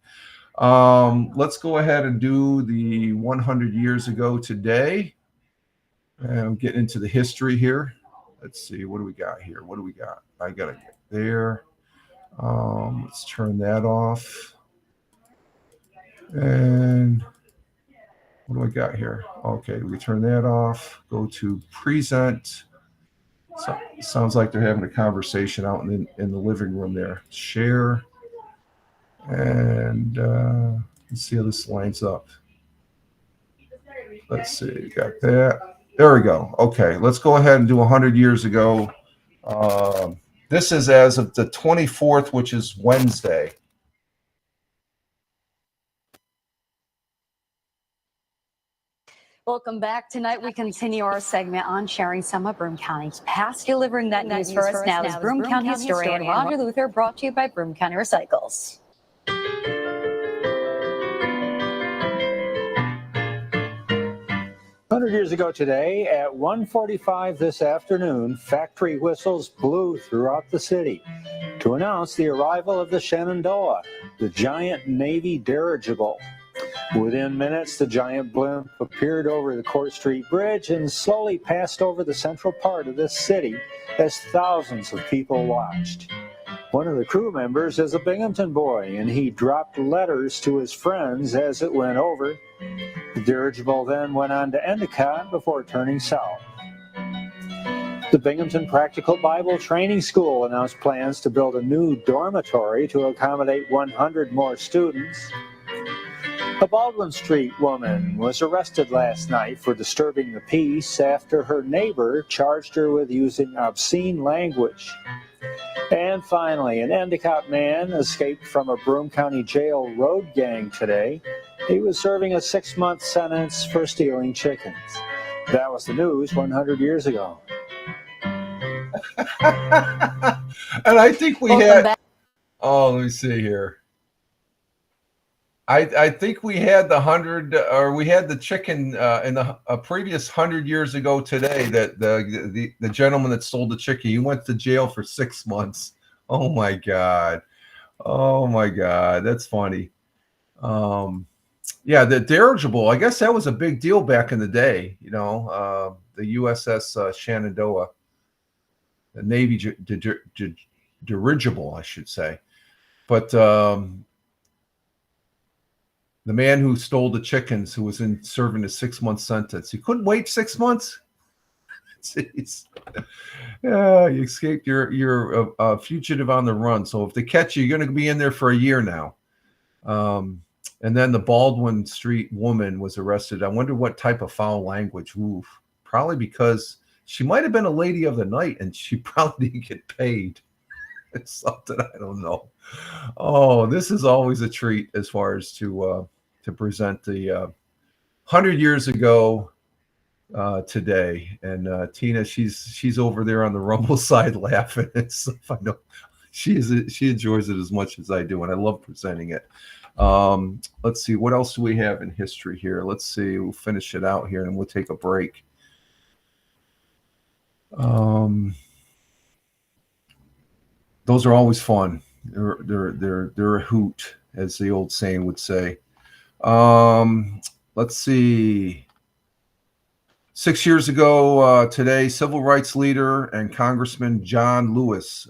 Speaker 1: Let's go ahead and do the 100 years ago today. I'm getting into the history here. Let's see. What do we got here? What do we got? I got to get there. Let's turn that off. And what do I got here? Okay, we turn that off. Go to present. So, sounds like they're having a conversation out in the living room there. Share. And let's see how this lines up. Let's see. Got that. There we go. Okay, let's go ahead and do 100 years ago. This is as of the 24th, which is Wednesday.
Speaker 2: Welcome back. Tonight we continue our segment on sharing some of Broome County's past. Delivering that news for us now is Broome County historian Roger Luther, brought to you by Broome County Recycles.
Speaker 3: 100 years ago today, at 1:45 this afternoon, factory whistles blew throughout the city to announce the arrival of the Shenandoah, the giant Navy dirigible. Within minutes, the giant blimp appeared over the Court Street Bridge and slowly passed over the central part of this city as thousands of people watched. One of the crew members is a Binghamton boy, and he dropped letters to his friends as it went over. The dirigible then went on to Endicott before turning south. The Binghamton Practical Bible Training School announced plans to build a new dormitory to accommodate 100 more students. A Baldwin Street woman was arrested last night for disturbing the peace after her neighbor charged her with using obscene language. And finally, an Endicott man escaped from a Broome County jail road gang today. He was serving a 6-month sentence for stealing chickens. That was the news 100 years ago.
Speaker 1: And I think we had. Oh, let me see here. I think we had the chicken in the previous 100 years ago today. That the gentleman that stole the chicken, he went to jail for 6 months. Oh my god, that's funny. Yeah, the dirigible. I guess that was a big deal back in the day. You know, the USS Shenandoah, the Navy dirigible, I should say, but. The man who stole the chickens, who was serving a 6-month sentence, he couldn't wait 6 months. Jeez. Yeah, you escaped. You're a fugitive on the run. So if they catch you, you're going to be in there for a year now. And then the Baldwin Street woman was arrested. I wonder what type of foul language. Oof. Probably because she might have been a lady of the night, and she probably didn't get paid. It's something I don't know. Oh, this is always a treat as far as to present the 100 years ago today. And Tina, she's over there on the Rumble side laughing and stuff. I know she enjoys it as much as I do, and I love presenting it. Let's see, what else do we have in history here? Let's see, we'll finish it out here and we'll take a break. Those are always fun. They're a hoot, as the old saying would say. Let's see. 6 years ago today, civil rights leader and Congressman John Lewis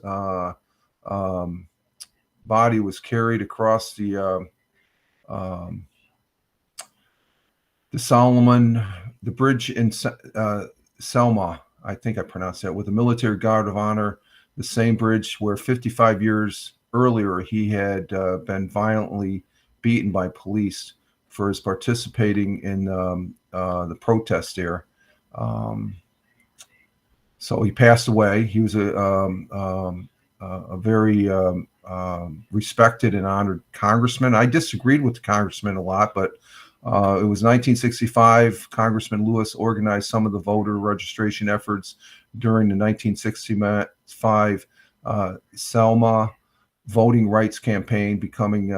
Speaker 1: body was carried across the bridge in Selma, I think I pronounced that, with a military guard of honor. The same bridge where 55 years earlier, he had been violently beaten by police for his participating in the protest there. So he passed away. He was a very respected and honored congressman. I disagreed with the congressman a lot, but it was 1965. Congressman Lewis organized some of the voter registration efforts during the 1965 Selma voting rights campaign, becoming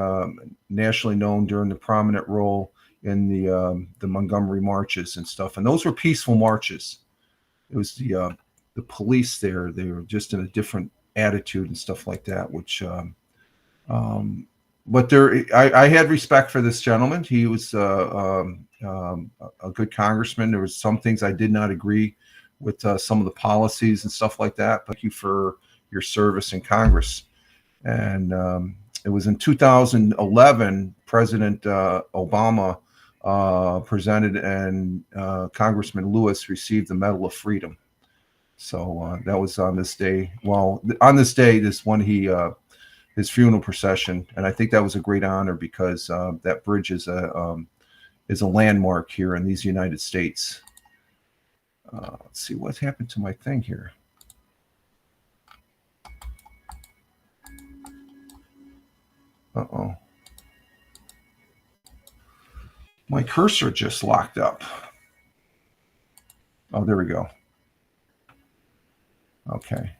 Speaker 1: nationally known during the prominent role in the Montgomery marches and stuff. And those were peaceful marches. It was the police there. They were just in a different attitude and stuff like that, which but I had respect for this gentleman. He was a good congressman. There was some things I did not agree with, some of the policies and stuff like that. But thank you for your service in Congress. And it was in 2011, President Obama presented, and Congressman Lewis received the Medal of Freedom. So that was on this day. Well, on this day, his funeral procession, and I think that was a great honor because that bridge is a landmark here in these United States. Let's see what happened to my thing here. Uh-oh. My cursor just locked up. Oh, there we go. Okay.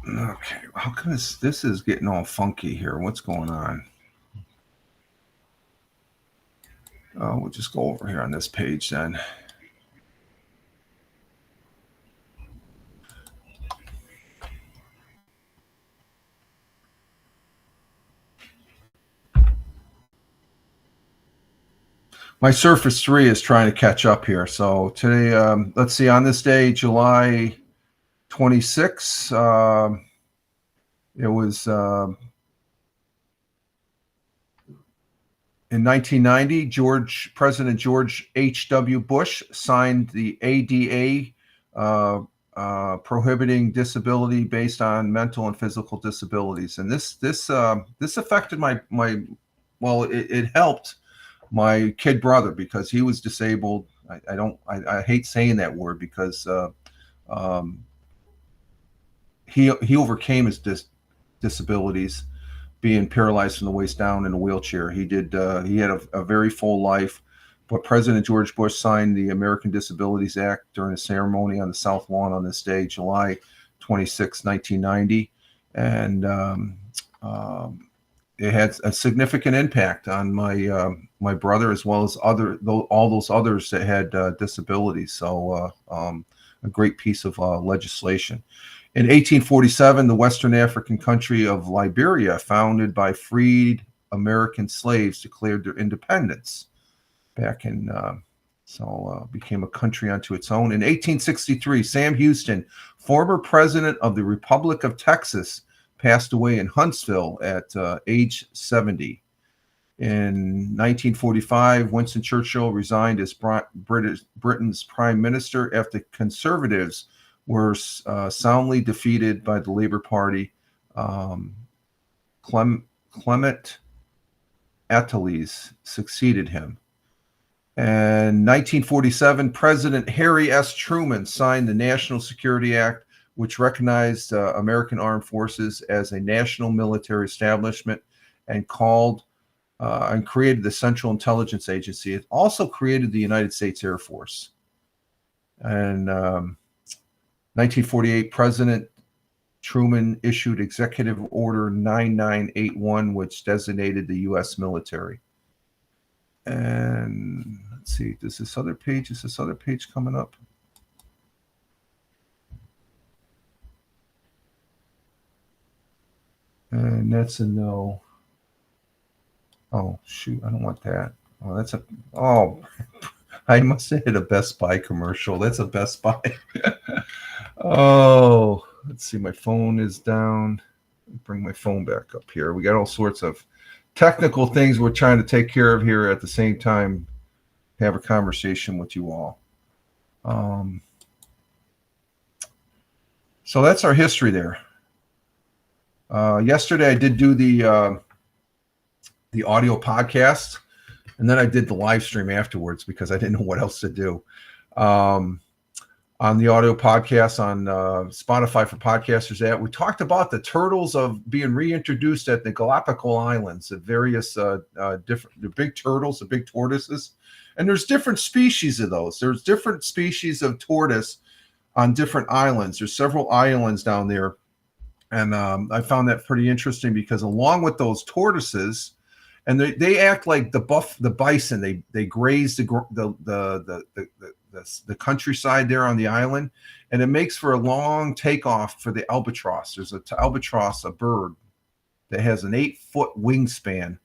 Speaker 1: Okay, how come this is getting all funky here? What's going on? We'll just go over here on this page then. My Surface 3 is trying to catch up here. So today, let's see, on this day, July 26, it was in 1990, President George H.W. Bush signed the ADA, prohibiting disability based on mental and physical disabilities. And this affected it helped my kid brother because he was disabled. I hate saying that word because he overcame his disabilities, being paralyzed from the waist down in a wheelchair. He had a very full life, but President George Bush signed the American Disabilities Act during a ceremony on the South Lawn on this day, July 26, 1990. And it had a significant impact on my brother, as well as all those others that had disabilities. So a great piece of legislation. In 1847, the Western African country of Liberia, founded by freed American slaves, declared their independence. Back in, became a country unto its own. In 1863, Sam Houston, former president of the Republic of Texas, passed away in Huntsville at age 70. In 1945, Winston Churchill resigned as Britain's prime minister after conservatives were soundly defeated by the Labour Party. Clement Attlees succeeded him. And 1947, President Harry S. Truman signed the National Security Act, which recognized American Armed Forces as a national military establishment and created the Central Intelligence Agency. It also created the United States Air Force. And 1948, President Truman issued Executive Order 9981, which designated the U.S. military. And let's see, is this other page coming up? And that's a no. Oh, shoot, I don't want that. I must have hit a Best Buy commercial. That's a Best Buy. Oh, let's see, my phone is down. Bring my phone back up here. We got all sorts of technical things we're trying to take care of here at the same time, have a conversation with you all. So that's our history there. Yesterday I did do the audio podcast, and then I did the live stream afterwards because I didn't know what else to do. On the audio podcast on Spotify for Podcasters, we talked about the turtles of being reintroduced at the Galapagos Islands, the various different, the big turtles, the big tortoises, and there's different species of those. There's different species of tortoise on different islands. There's several islands down there, and I found that pretty interesting because along with those tortoises, and they act like the bison. They graze the countryside there on the island, and it makes for a long takeoff for the albatross. There's albatross, a bird that has an 8-foot wingspan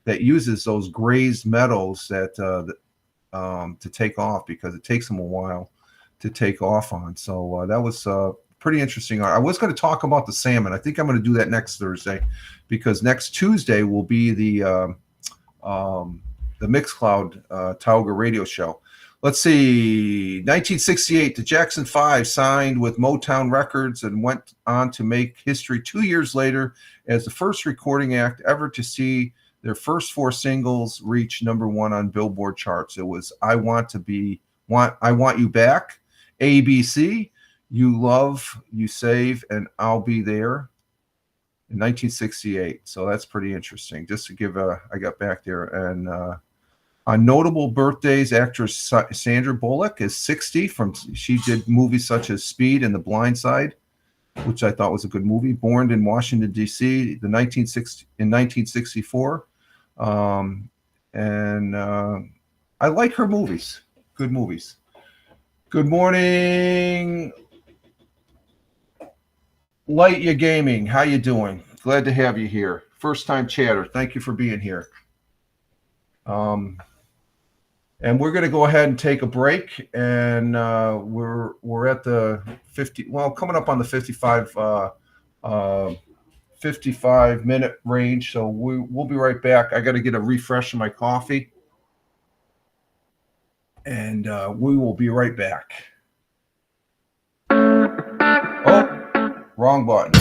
Speaker 1: that uses those grazed meadows that to take off because it takes them a while to take off on. So that was pretty interesting. I was going to talk about the salmon. I think I'm going to do that next Thursday because next Tuesday will be the Mixcloud Tauga radio show. Let's see, 1968, the Jackson 5 signed with Motown Records and went on to make history 2 years later as the first recording act ever to see their first 4 singles reach #1 on Billboard charts. It was I Want You Back, ABC, You Love, You Save, and I'll Be There in 1968. So that's pretty interesting. Just to give I got back there. And on notable birthdays, actress Sandra Bullock is 60. She did movies such as Speed and The Blind Side, which I thought was a good movie. Born in Washington, D.C. in 1964. And I like her movies. Good movies. Good morning, Lightya Gaming. How you doing? Glad to have you here. First time chatter. Thank you for being here. And we're going to go ahead and take a break, and we're at the 50. Well, coming up on the 55-minute range. So we'll be right back. I got to get a refresh of my coffee, and we will be right back. Oh, wrong button.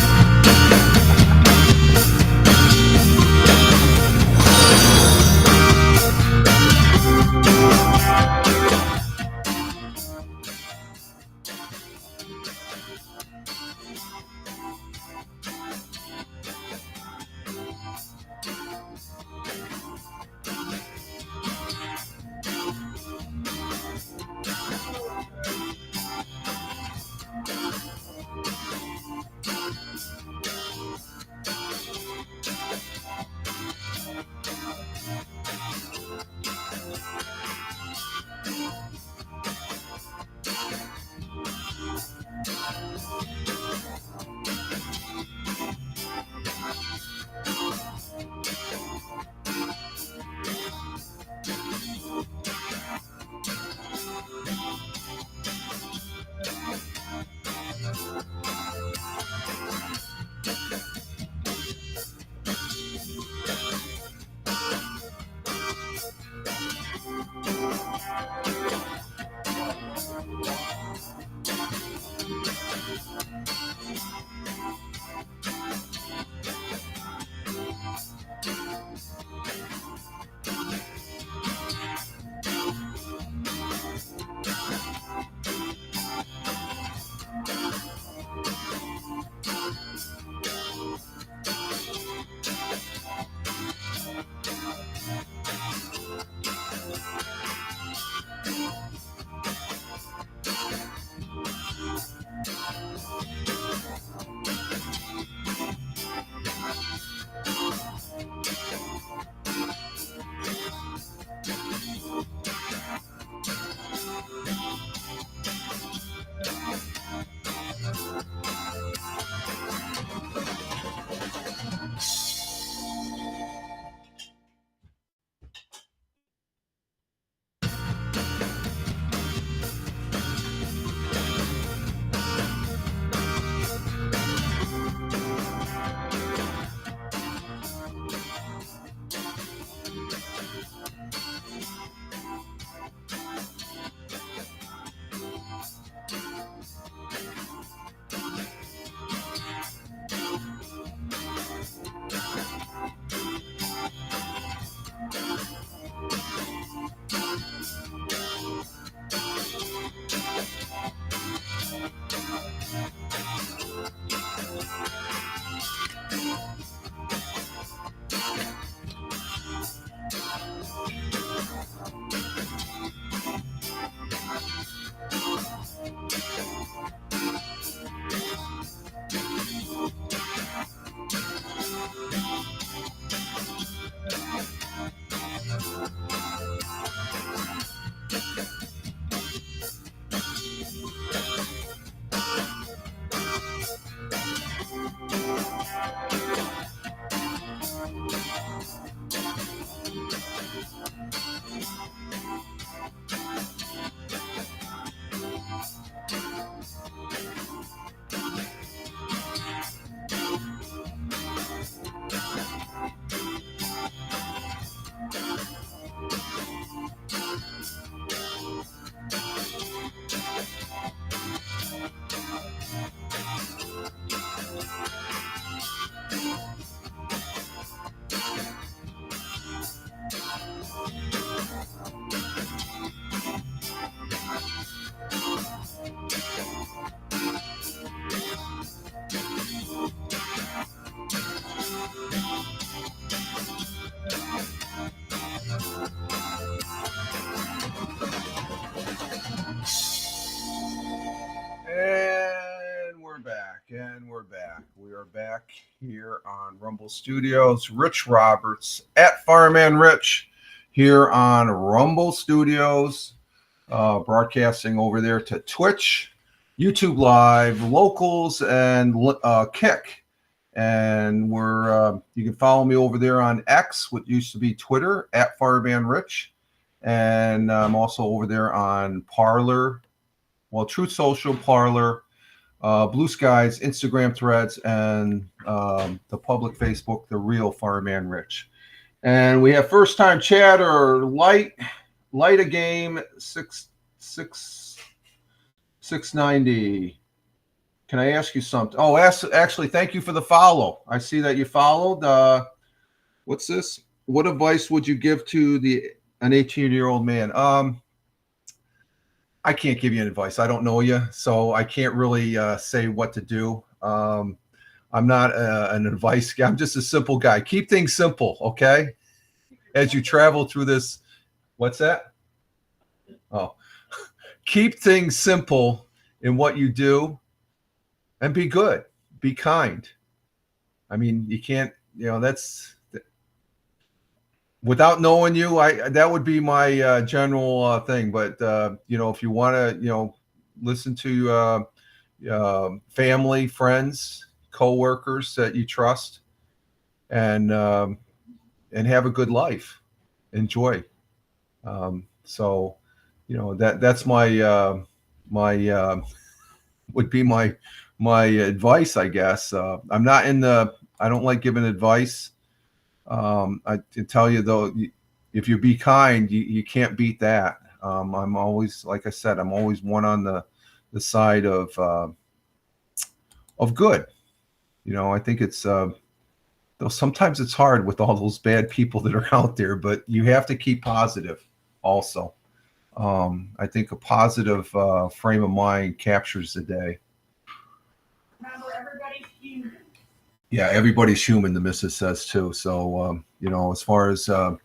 Speaker 1: and we're back. We are back here on Rumble Studios. Rich Roberts at Fireman Rich here on Rumble Studios, broadcasting over there to Twitch, YouTube Live, Locals, and Kick. And we're you can follow me over there on X, what used to be Twitter, at Fireman Rich. And I'm also over there on Parler, Truth Social, Parler, Blue Skies, Instagram Threads, and the public Facebook, The Real Fireman Rich. And we have first time chatter, light a game 690. Can I ask you something? Oh, actually, thank you for the follow. I see that you followed. What's this? What advice would you give to an 18-year-old man? I can't give you advice. I don't know you, so I can't really say what to do. I'm not an advice guy. I'm just a simple guy. Keep things simple, okay? As you travel through this, what's that? Oh, keep things simple in what you do. And be good, be kind. I mean, you can't, that's without knowing you, that would be my general thing. But, if you want to, listen to family, friends, coworkers that you trust and have a good life, enjoy. So, that's my would be my advice, I guess. I'm not I don't like giving advice. I can tell you though, if you be kind, you can't beat that. I'm always, like I said, I'm always one on the side of good. I think it's, though sometimes it's hard with all those bad people that are out there, but you have to keep positive also. I think a positive frame of mind captures the day.
Speaker 4: Remember, everybody's human.
Speaker 1: Yeah, everybody's human, the missus says too. So, as far as the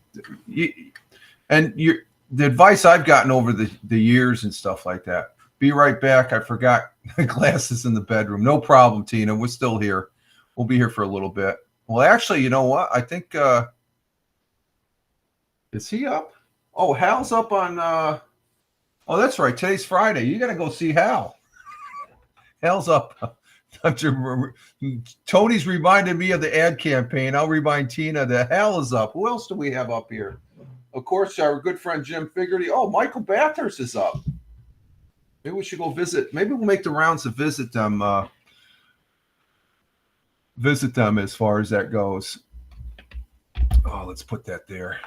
Speaker 1: advice I've gotten over the years and stuff like that. Be right back. I forgot the glasses in the bedroom. No problem, Tina. We're still here. We'll be here for a little bit. Well, actually, you know what? I think is he up? Oh, Hal's up on. Oh, that's right. Today's Friday. You got to go see Hal. Hal's up. Tony's reminded me of the ad campaign. I'll remind Tina that Hal is up. Who else do we have up here? Of course, our good friend Jim Figerty. Oh, Michael Bathurst is up. Maybe we should go visit. Maybe we'll make the rounds to visit them. As far as that goes. Oh, let's put that there.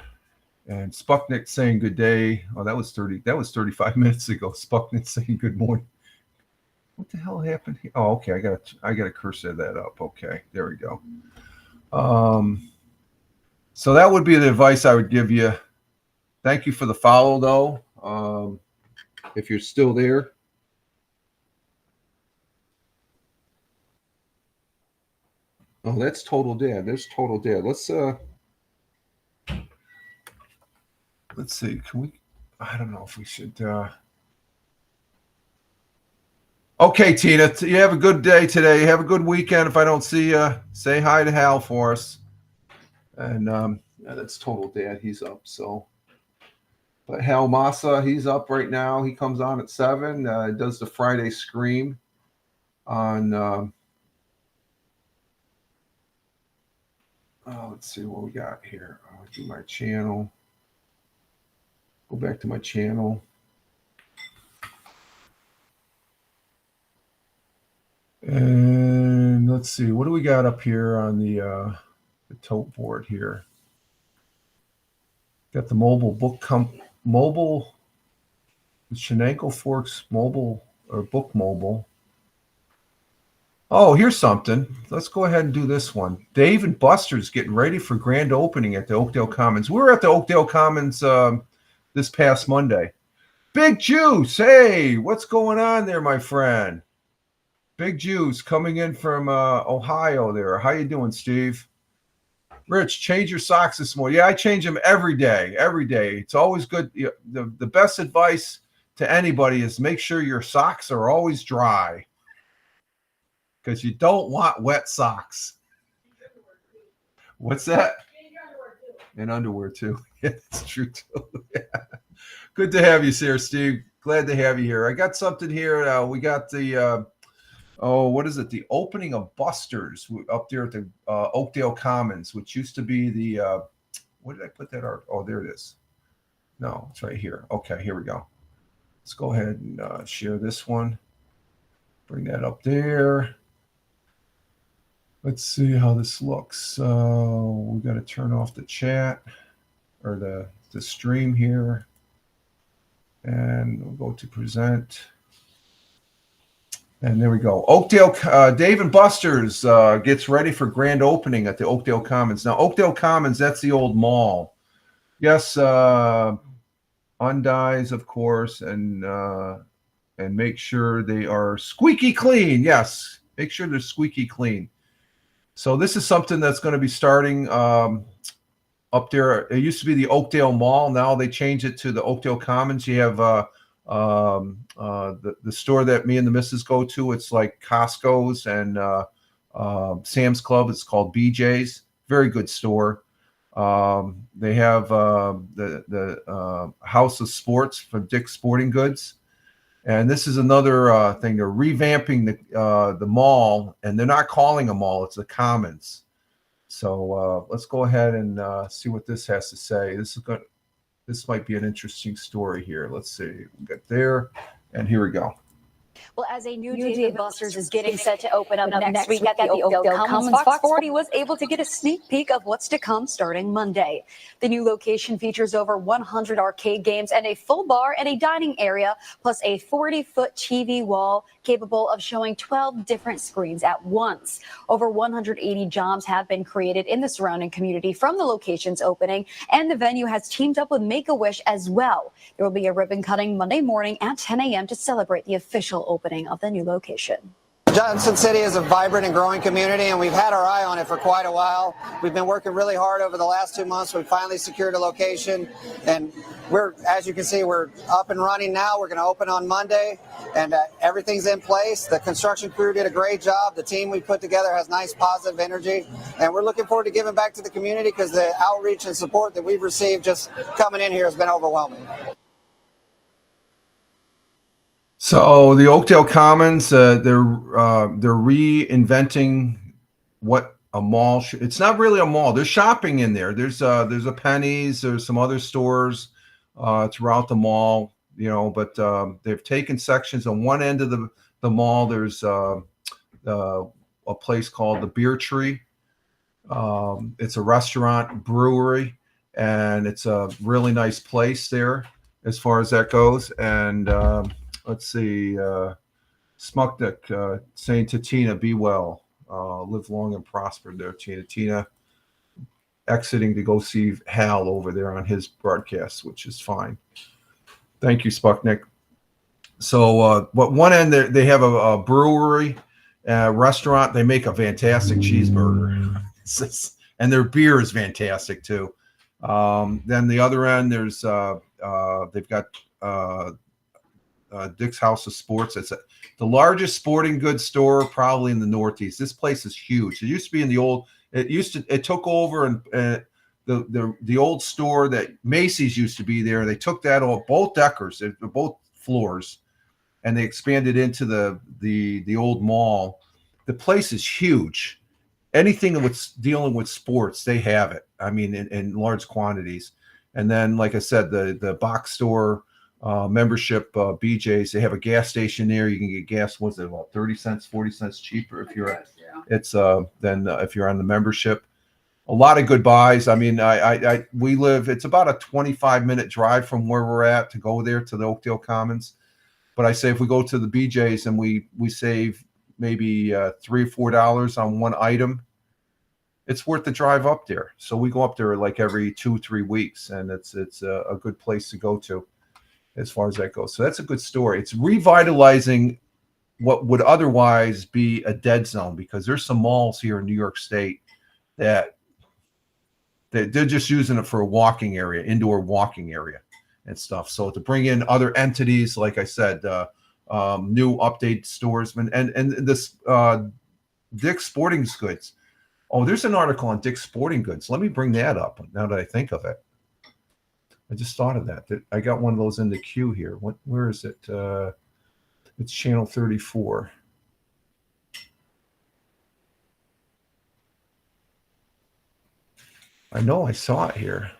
Speaker 1: And Sputnik saying good day. Oh, that was 35 minutes ago. Sputnik saying good morning. What the hell happened here? Oh, okay. I got to cursor that up. Okay, there we go. So that would be the advice I would give you. Thank you for the follow, though. If you're still there. Oh, that's Total Dad. There's Total Dad. Let's see. Can we? I don't know if we should. Okay, Tina, you have a good day today. Have a good weekend. If I don't see you, say hi to Hal for us. And that's Total Dad. He's up. So, but Hal Massa, he's up right now. He comes on at 7. Does the Friday Scream on. Let's see what we got here. I'll do my channel. Go back to my channel. And let's see, what do we got up here on the tote board here? Got the mobile Shenango Forks mobile or book mobile. Oh, here's something. Let's go ahead and do this one. Dave and Buster's getting ready for grand opening at the Oakdale Commons. We were at the Oakdale Commons this past Monday. Big Juice, hey, what's going on there, my friend? Big Juice coming in from Ohio there. How you doing, Steve? Rich, change your socks this morning. Yeah, I change them every day. Every day. It's always good. The best advice to anybody is make sure your socks are always dry. because you don't want wet socks. What's that? And underwear too. Yeah, that's true too. Yeah. Good to have you here, Steve. Glad to have you here. I got something here. We got the what is it? The opening of Buster's up there at the Oakdale Commons, which used to be the where did I put that art? Oh, there it is. No, it's right here. Okay, here we go. Let's go ahead and share this one. Bring that up there. Let's see how this looks. We got to turn off the chat or the stream here. And we'll go to present. And there we go. Oakdale, Dave & Buster's gets ready for grand opening at the Oakdale Commons. Now, Oakdale Commons, that's the old mall. Yes, undies, of course, and make sure they are squeaky clean. Yes, make sure they're squeaky clean. So this is something that's going to be starting up there. It used to be the Oakdale Mall. Now they changed it to the Oakdale Commons. You have the store that me and the missus go to. It's like Costco's and Sam's Club. It's called BJ's. Very good store. They have the House of Sports from Dick's Sporting Goods. And this is another thing. They're revamping the mall, and they're not calling a mall. It's the Commons. So let's go ahead and see what this has to say. This might be an interesting story here. Let's see. We got there, and here we go.
Speaker 2: Well, as a new Dave & Buster's is getting set to open up next week at the Oakdale Commons, Fox 40 was able to get a sneak peek of what's to come starting Monday. The new location features over 100 arcade games and a full bar and a dining area, plus a 40-foot TV wall capable of showing 12 different screens at once. Over 180 jobs have been created in the surrounding community from the location's opening, and the venue has teamed up with Make-A-Wish as well. There will be a ribbon cutting Monday morning at 10 a.m. to celebrate the official opening of the new location.
Speaker 5: Johnson City is a vibrant and growing community, and we've had our eye on it for quite a while. We've been working really hard over the last 2 months. We finally secured a location, and as you can see, we're up and running now. We're going to open on Monday, and everything's in place. The construction crew did a great job. The team we put together has nice, positive energy, and we're looking forward to giving back to the community because the outreach and support that we've received just coming in here has been overwhelming.
Speaker 1: So the Oakdale Commons, they're reinventing what a mall should. It's not really a mall. There's shopping in there. There's a Penny's. There's some other stores throughout the mall, but they've taken sections on one end of the mall. There's a place called the Beer Tree. It's a restaurant, brewery, and it's a really nice place there as far as that goes. And let's see, Smuknik saying to Tina, be well, live long and prosper there, Tina. Tina exiting to go see Hal over there on his broadcast, which is fine. Thank you, Smuknik. So, but one end, they have a brewery, restaurant. They make a fantastic cheeseburger. And their beer is fantastic, too. Then the other end, there's they've got Dick's House of Sports. It's the largest sporting goods store probably in the Northeast. This place is huge. It used to be in the old. It took over and the old store that Macy's used to be there. They took that all, both deckers, both floors, and they expanded into the old mall. The place is huge. Anything that's dealing with sports, they have it. I mean, in large quantities. And then, like I said, the box store. Membership, BJ's, they have a gas station there. You can get gas, what's it, about 30 cents, 40 cents cheaper if you're if you're on the membership. A lot of good buys. I mean, we live, it's about a 25-minute drive from where we're at to go there to the Oakdale Commons. But I say if we go to the BJ's and we save maybe $3 or $4 on one item, it's worth the drive up there. So we go up there like every 2-3 weeks, and it's a good place to go to as far as that goes. So that's a good story. It's revitalizing what would otherwise be a dead zone, because there's some malls here in New York State that they're just using it for a walking area, indoor walking area and stuff. So to bring in other entities, like I said, new update stores, and this Dick's Sporting Goods. Oh, there's an article on Dick's Sporting Goods. Let me bring that up now that I think of it. I just thought of that. I got one of those in the queue here. Where is it? It's channel 34. I know I saw it here.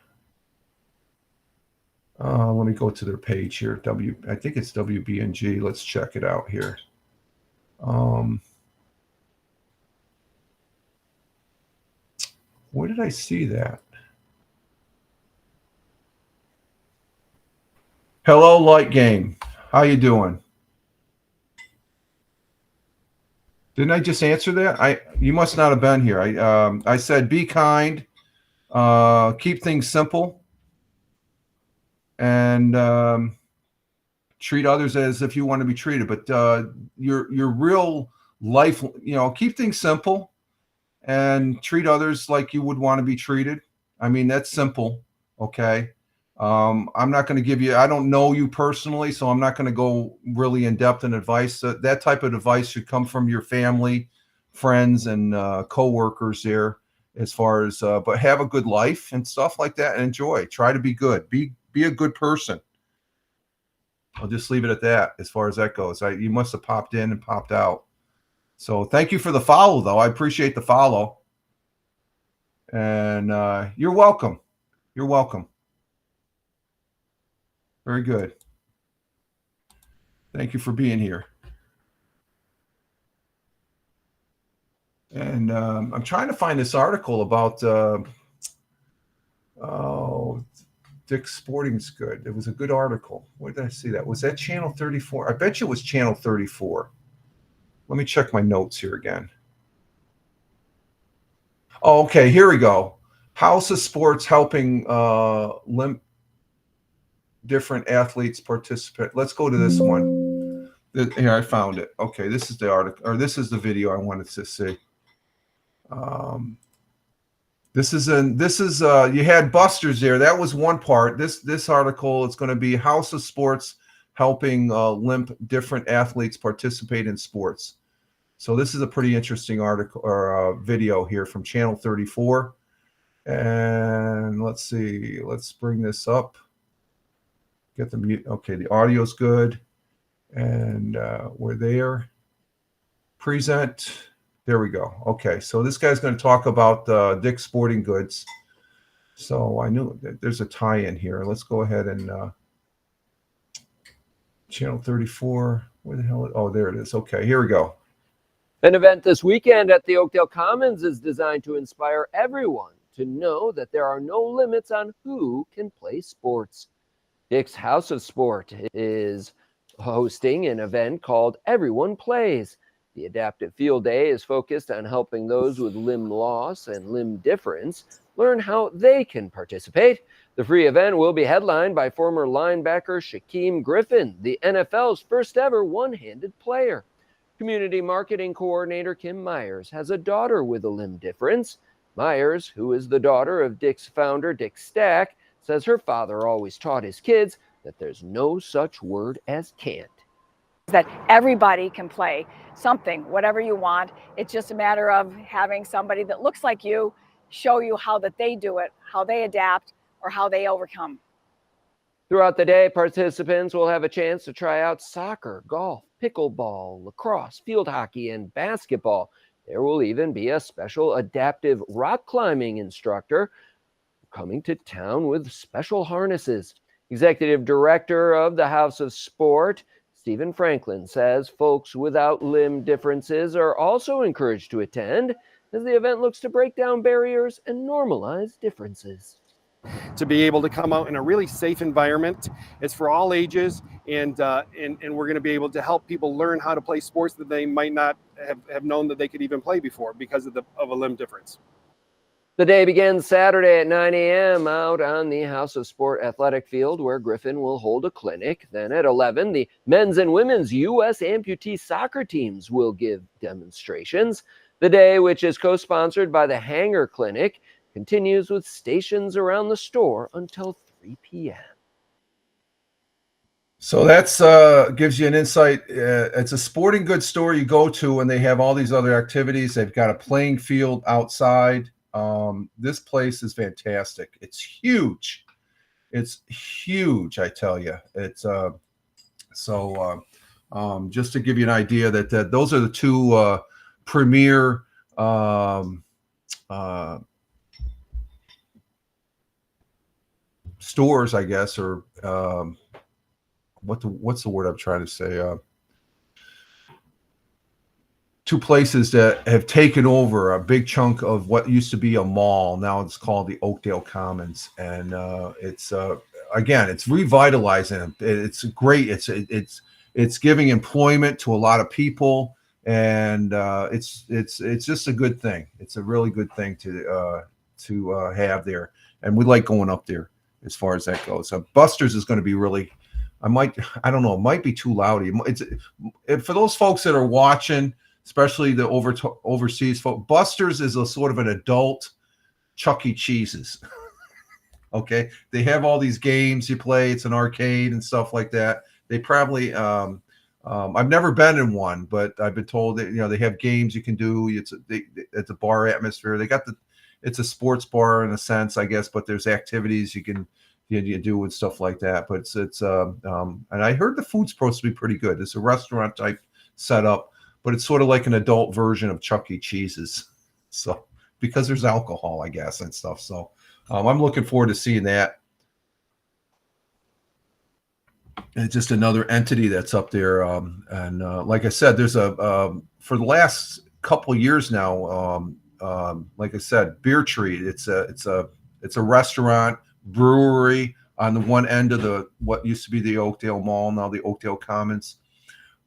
Speaker 1: Let me go to their page here. I think it's WBNG. Let's check it out here. Where did I see that? Hello, Light Game. How you doing? Didn't I just answer that? You must not have been here. I said be kind, keep things simple, and treat others as if you want to be treated. But your real life, keep things simple and treat others like you would want to be treated. I mean, that's simple. Okay. I'm not going to give you, I don't know you personally, so I'm not going to go really in depth in advice. That type of advice should come from your family, friends, and coworkers there, as far as, but have a good life and stuff like that and enjoy. Try to be good. Be a good person. I'll just leave it at that as far as that goes. You must have popped in and popped out. So thank you for the follow, though. I appreciate the follow. And you're welcome. You're welcome. Very good. Thank you for being here. And I'm trying to find this article about Dick's Sporting Goods. It was a good article. Where did I see that? Was that channel 34? I bet you it was channel 34. Let me check my notes here again. Oh, okay. Here we go. House of Sports helping different athletes participate. Let's go to this one. Here, I found it. Okay, this is the article, or this is the video I wanted to see. This is you had Busters there. That was one part. This article is going to be House of Sports helping different athletes participate in sports. So this is a pretty interesting article or video here from channel 34. And let's see. Let's bring this up. Get the mute. Okay, the audio's good. And we're there. Present. There we go. Okay, so this guy's going to talk about Dick's Sporting Goods. So I knew that there's a tie-in here. Let's go ahead and channel 34. Where the hell? Oh, there it is. Okay, here we go.
Speaker 6: An event this weekend at the Oakdale Commons is designed to inspire everyone to know that there are no limits on who can play sports. Dick's House of Sport is hosting an event called Everyone Plays. The Adaptive Field Day is focused on helping those with limb loss and limb difference learn how they can participate. The free event will be headlined by former linebacker Shaquem Griffin, the NFL's first ever one-handed player. Community Marketing Coordinator Kim Myers has a daughter with a limb difference. Myers, who is the daughter of Dick's founder, Dick Stack, says her father always taught his kids that there's no such word as can't.
Speaker 7: That everybody can play something, whatever you want. It's just a matter of having somebody that looks like you show you how that they do it, how they adapt, or how they overcome.
Speaker 6: Throughout the day, participants will have a chance to try out soccer, golf, pickleball, lacrosse, field hockey, and basketball. There will even be a special adaptive rock climbing instructor coming to town with special harnesses. Executive Director of the House of Sport, Stephen Franklin, says folks without limb differences are also encouraged to attend as the event looks to break down barriers and normalize differences.
Speaker 8: To be able to come out in a really safe environment. It's for all ages, and we're going to be able to help people learn how to play sports that they might not have known that they could even play before because of a limb difference.
Speaker 6: The day begins Saturday at 9 a.m. out on the House of Sport athletic field where Griffin will hold a clinic. Then at 11, the men's and women's U.S. amputee soccer teams will give demonstrations. The day, which is co-sponsored by the Hanger Clinic, continues with stations around the store until 3 p.m.
Speaker 1: So that's gives you an insight. It's a sporting goods store you go to, and they have all these other activities. They've got a playing field outside. This place is fantastic. It's huge. It's huge, I tell you. It's just to give you an idea that those are the two premier stores, I guess, or what's the word I'm trying to say? Two places that have taken over a big chunk of what used to be a mall. Now it's called the Oakdale Commons, and it's again, it's revitalizing. It's great. It's giving employment to a lot of people, and it's just a good thing. It's a really good thing to have there, and we like going up there as far as that goes. Buster's is going to be really. I don't know. It might be too loud. For those folks that are watching, especially the overseas folk, Buster's is a sort of an adult Chuck E. Cheese's. Okay, they have all these games you play. It's an arcade and stuff like that. They probably I've never been in one, but I've been told that they have games you can do. It's a bar atmosphere. It's a sports bar in a sense, I guess, but there's activities you can do and stuff like that. But and I heard the food's supposed to be pretty good. It's a restaurant type setup, but it's sort of like an adult version of Chuck E. Cheese's. So because there's alcohol, I guess, and stuff. So I'm looking forward to seeing that. It's just another entity that's up there. And like I said, there's for the last couple of years now, like I said, Beer Tree. It's a restaurant, brewery on the one end of what used to be the Oakdale Mall, now the Oakdale Commons.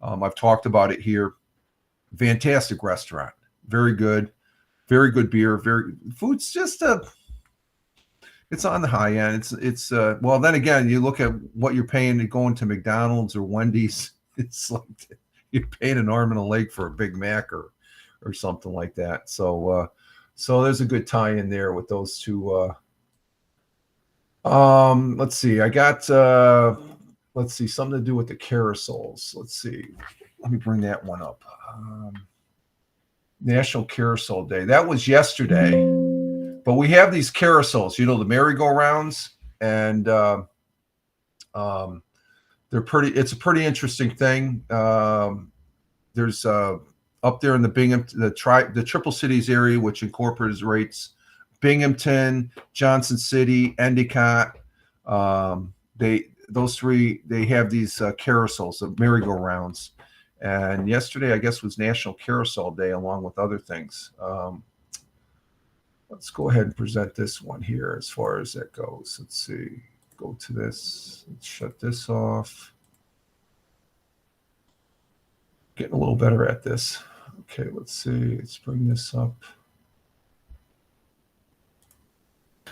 Speaker 1: I've talked about it here. Fantastic restaurant, very good beer. Food's just it's on the high end. It's well, then again, you look at what you're paying to going to McDonald's or Wendy's. It's like you're paying an arm and a leg for a Big Mac or something like that. So there's a good tie in there with those two. Let's see. I got something to do with the carousels. Let's see. Let me bring that one up. National Carousel Day. That was yesterday. But we have these carousels, the merry-go-rounds, and they're pretty. It's a pretty interesting thing. There's up there in the Binghamton, the Triple Cities area, which incorporates Binghamton, Johnson City, Endicott. Those three, they have these carousels, the merry-go-rounds. And yesterday, I guess, was National Carousel Day, along with other things. Let's go ahead and present this one here as far as that goes. Let's see. Go to this. Let's shut this off. Getting a little better at this. Okay, let's see. Let's bring this up.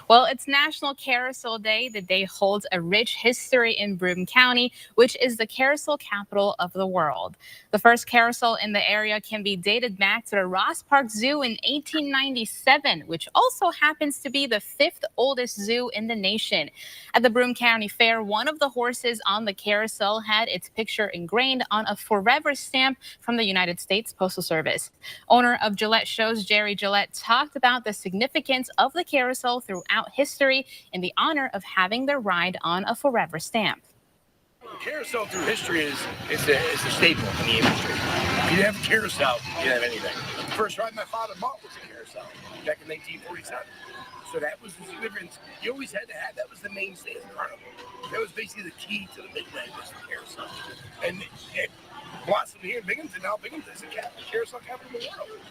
Speaker 9: Well, it's National Carousel Day. The day holds a rich history in Broome County, which is the carousel capital of the world. The first carousel in the area can be dated back to the Ross Park Zoo in 1897, which also happens to be the 5th oldest zoo in the nation. At the Broome County Fair, one of the horses on the carousel had its picture ingrained on a forever stamp from the United States Postal Service. Owner of Gillette Shows, Jerry Gillette, talked about the significance of the carousel throughout history in the honor of having their ride on a forever stamp.
Speaker 10: Carousel through history is a staple in the industry. If you have a carousel, you have anything. The first ride my father bought was a carousel back in 1947. So that was the significance. You always had to have, that was the mainstay of the carnival. That was basically the key to the Midway, was the carousel. And it blossomed here in Binghamton. Now Binghamton is the carousel capital of the world.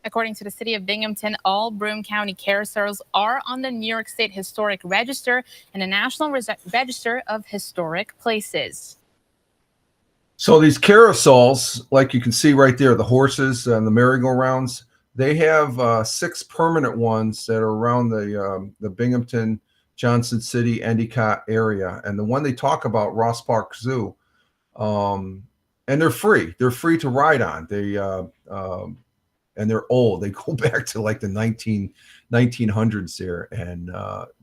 Speaker 9: According to the city of Binghamton, all Broome County carousels are on the New York State Historic Register and the National Register of Historic Places.
Speaker 1: So these carousels, like you can see right there, the horses and the merry-go-rounds, they have 6 permanent ones that are around the Binghamton, Johnson City, Endicott area. And the one they talk about, Ross Park Zoo, and they're free. They're free to ride on. And they're old. They go back to like the 1900s there, and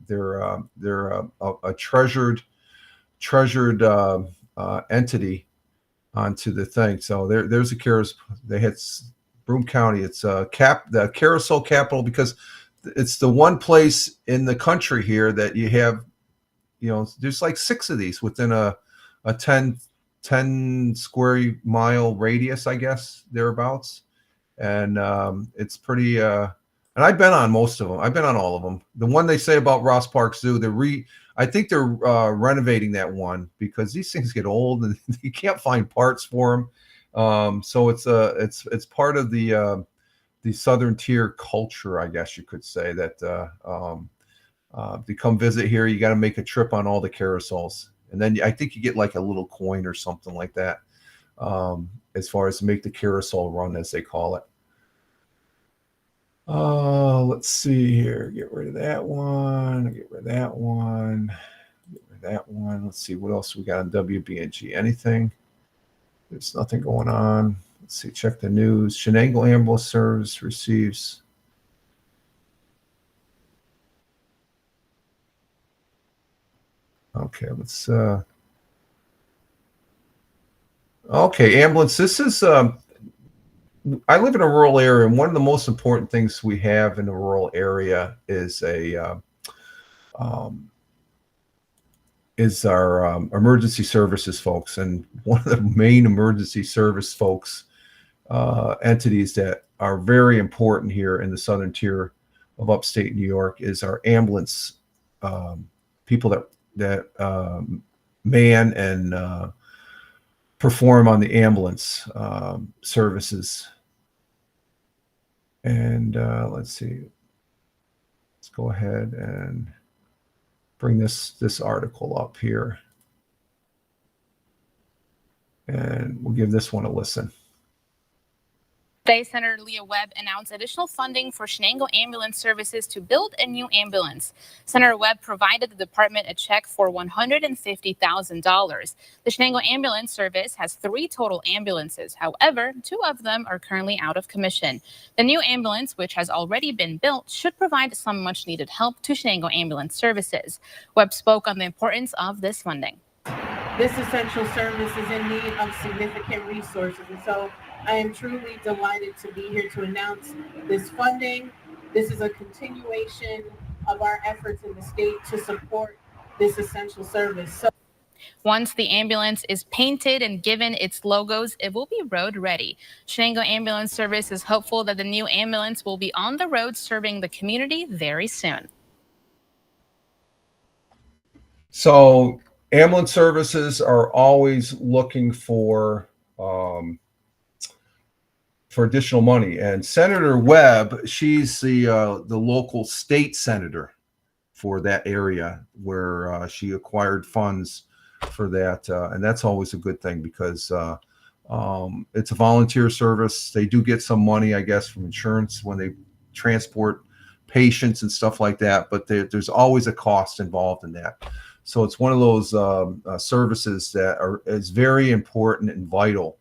Speaker 1: they're a treasured entity onto the thing. So there's a they had Broome County. It's the carousel capital, because it's the one place in the country here that you have, there's like 6 of these within a 10 square mile radius, I guess, thereabouts. And it's pretty, and I've been on most of them. I've been on all of them. The one they say about Ross Park Zoo, I think they're renovating that one, because these things get old and you can't find parts for them. So it's part of the Southern Tier culture, I guess you could say, that to come visit here, you got to make a trip on all the carousels. And then I think you get like a little coin or something like that, as far as make the carousel run, as they call it. Let's see here. Get rid of that one. Get rid of that one. Get rid of that one. Let's see what else we got on WBNG. Anything? There's nothing going on. Let's see. Check the news. Shenango Ambulance Service receives. Okay, let's. Okay, ambulance. This is. I live in a rural area, and one of the most important things we have in the rural area is our emergency services folks. And one of the main emergency service folks entities that are very important here in the Southern Tier of upstate New York is our ambulance people that man and perform on the ambulance services. And let's see. Let's go ahead and bring this article up here. And we'll give this one a listen.
Speaker 9: Today, Senator Leah Webb announced additional funding for Shenango Ambulance Services to build a new ambulance. Senator Webb provided the department a check for $150,000. The Shenango Ambulance Service has 3 total ambulances. However, 2 of them are currently out of commission. The new ambulance, which has already been built, should provide some much-needed help to Shenango Ambulance Services. Webb spoke on the importance of this funding.
Speaker 4: This essential service is in need of significant resources, and so I am truly delighted to be here to announce this funding. This is a continuation of our efforts in the state to support this essential service.
Speaker 9: Once the ambulance is painted and given its logos, it will be road ready. Shenango Ambulance Service is hopeful that the new ambulance will be on the road serving the community very soon.
Speaker 1: So ambulance services are always looking for additional money, and Senator Webb, she's the local state senator for that area, where she acquired funds for that, and that's always a good thing, because it's a volunteer service. They do get some money, I guess, from insurance when they transport patients and stuff like that, but there's always a cost involved in that. So it's one of those services that is very important and vital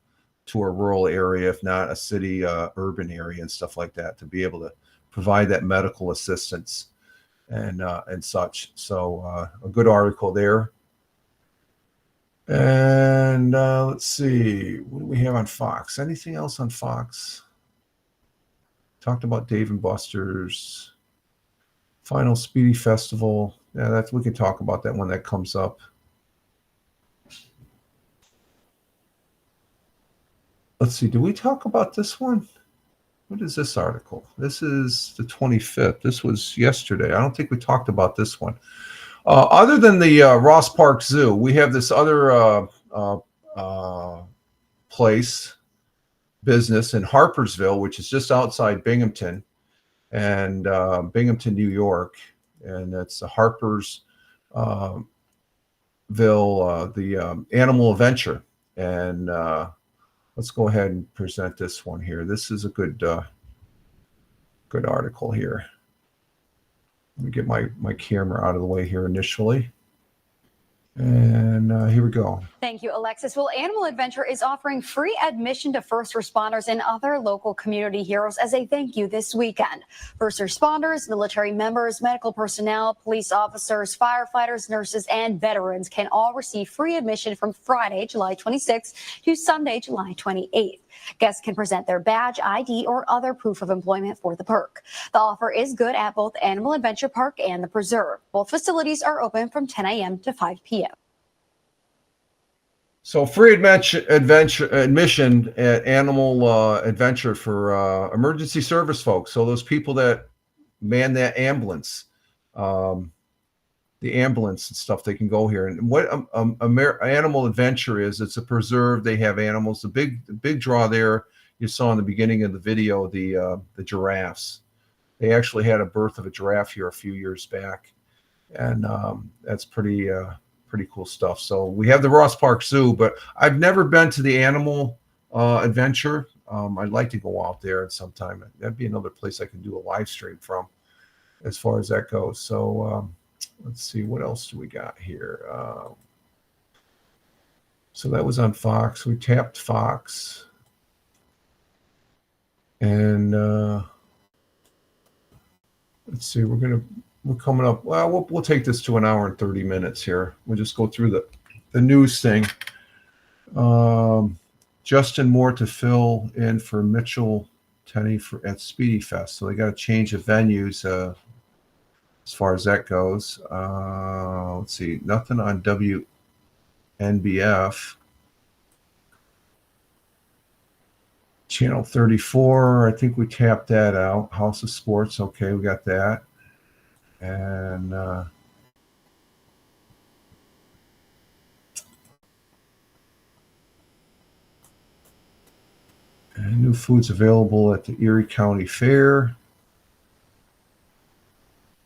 Speaker 1: to a rural area, if not a city, urban area and stuff like that, to be able to provide that medical assistance and such. So a good article there. And let's see, what do we have on Fox? Anything else on Fox? Talked about Dave & Buster's final Speedy Festival. Yeah, we can talk about that when that comes up. Let's see, do we talk about this one? What is this article? This is the 25th. This was yesterday. I don't think we talked about this one. Other than the Ross Park Zoo, we have this other business in Harpersville, which is just outside Binghamton, and Binghamton, New York. And that's the Harpersville, the Animal Adventure. And let's go ahead and present this one here. This is a good article here. Let me get my camera out of the way here initially. And here we go.
Speaker 2: Thank you, Alexis. Well, Animal Adventure is offering free admission to first responders and other local community heroes as a thank you this weekend. First responders, military members, medical personnel, police officers, firefighters, nurses, and veterans can all receive free admission from Friday, July 26th to Sunday, July 28th. Guests can present their badge, ID, or other proof of employment for the perk. The offer is good at both Animal Adventure Park and the Preserve. Both facilities are open from 10 a.m. to 5 p.m.
Speaker 1: So free admission at Animal Adventure for emergency service folks. So those people that man that ambulance, the ambulance and stuff, they can go here. And what Animal Adventure is, it's a preserve. They have animals. The big draw there you saw in the beginning of the video, the giraffes. They actually had a birth of a giraffe here a few years back, and that's pretty cool stuff. So we have the Ross Park Zoo, but I've never been to the Animal Adventure. I'd like to go out there at some time. That'd be another place I can do a live stream from, as far as that goes. So let's see, what else do we got here? So that was on Fox. We tapped Fox, and let's see. We're coming up. Well, we'll take this to an hour and 30 minutes here. We'll just go through the news thing. Justin Moore to fill in for Mitchell Tenney at Speedy Fest. So they got to change the venues as far as that goes. Let's see. Nothing on WNBF. Channel 34. I think we tapped that out. House of Sports. Okay, we got that. And new foods available at the Erie County Fair.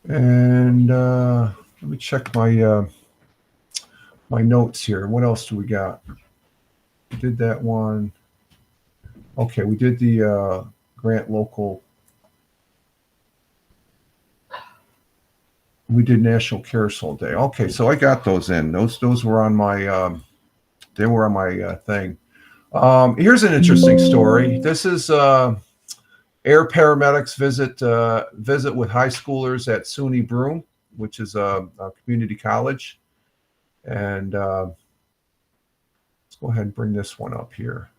Speaker 1: And let me check my my notes here. What else do we got? We did that one. Okay, we did the Grant Local. We did National Carousel Day. Okay, so I got those in. Those were on my they were on my thing. Here's an interesting story. This is Air Paramedics visit with high schoolers at SUNY Broome, which is a community college. And let's go ahead and bring this one up here.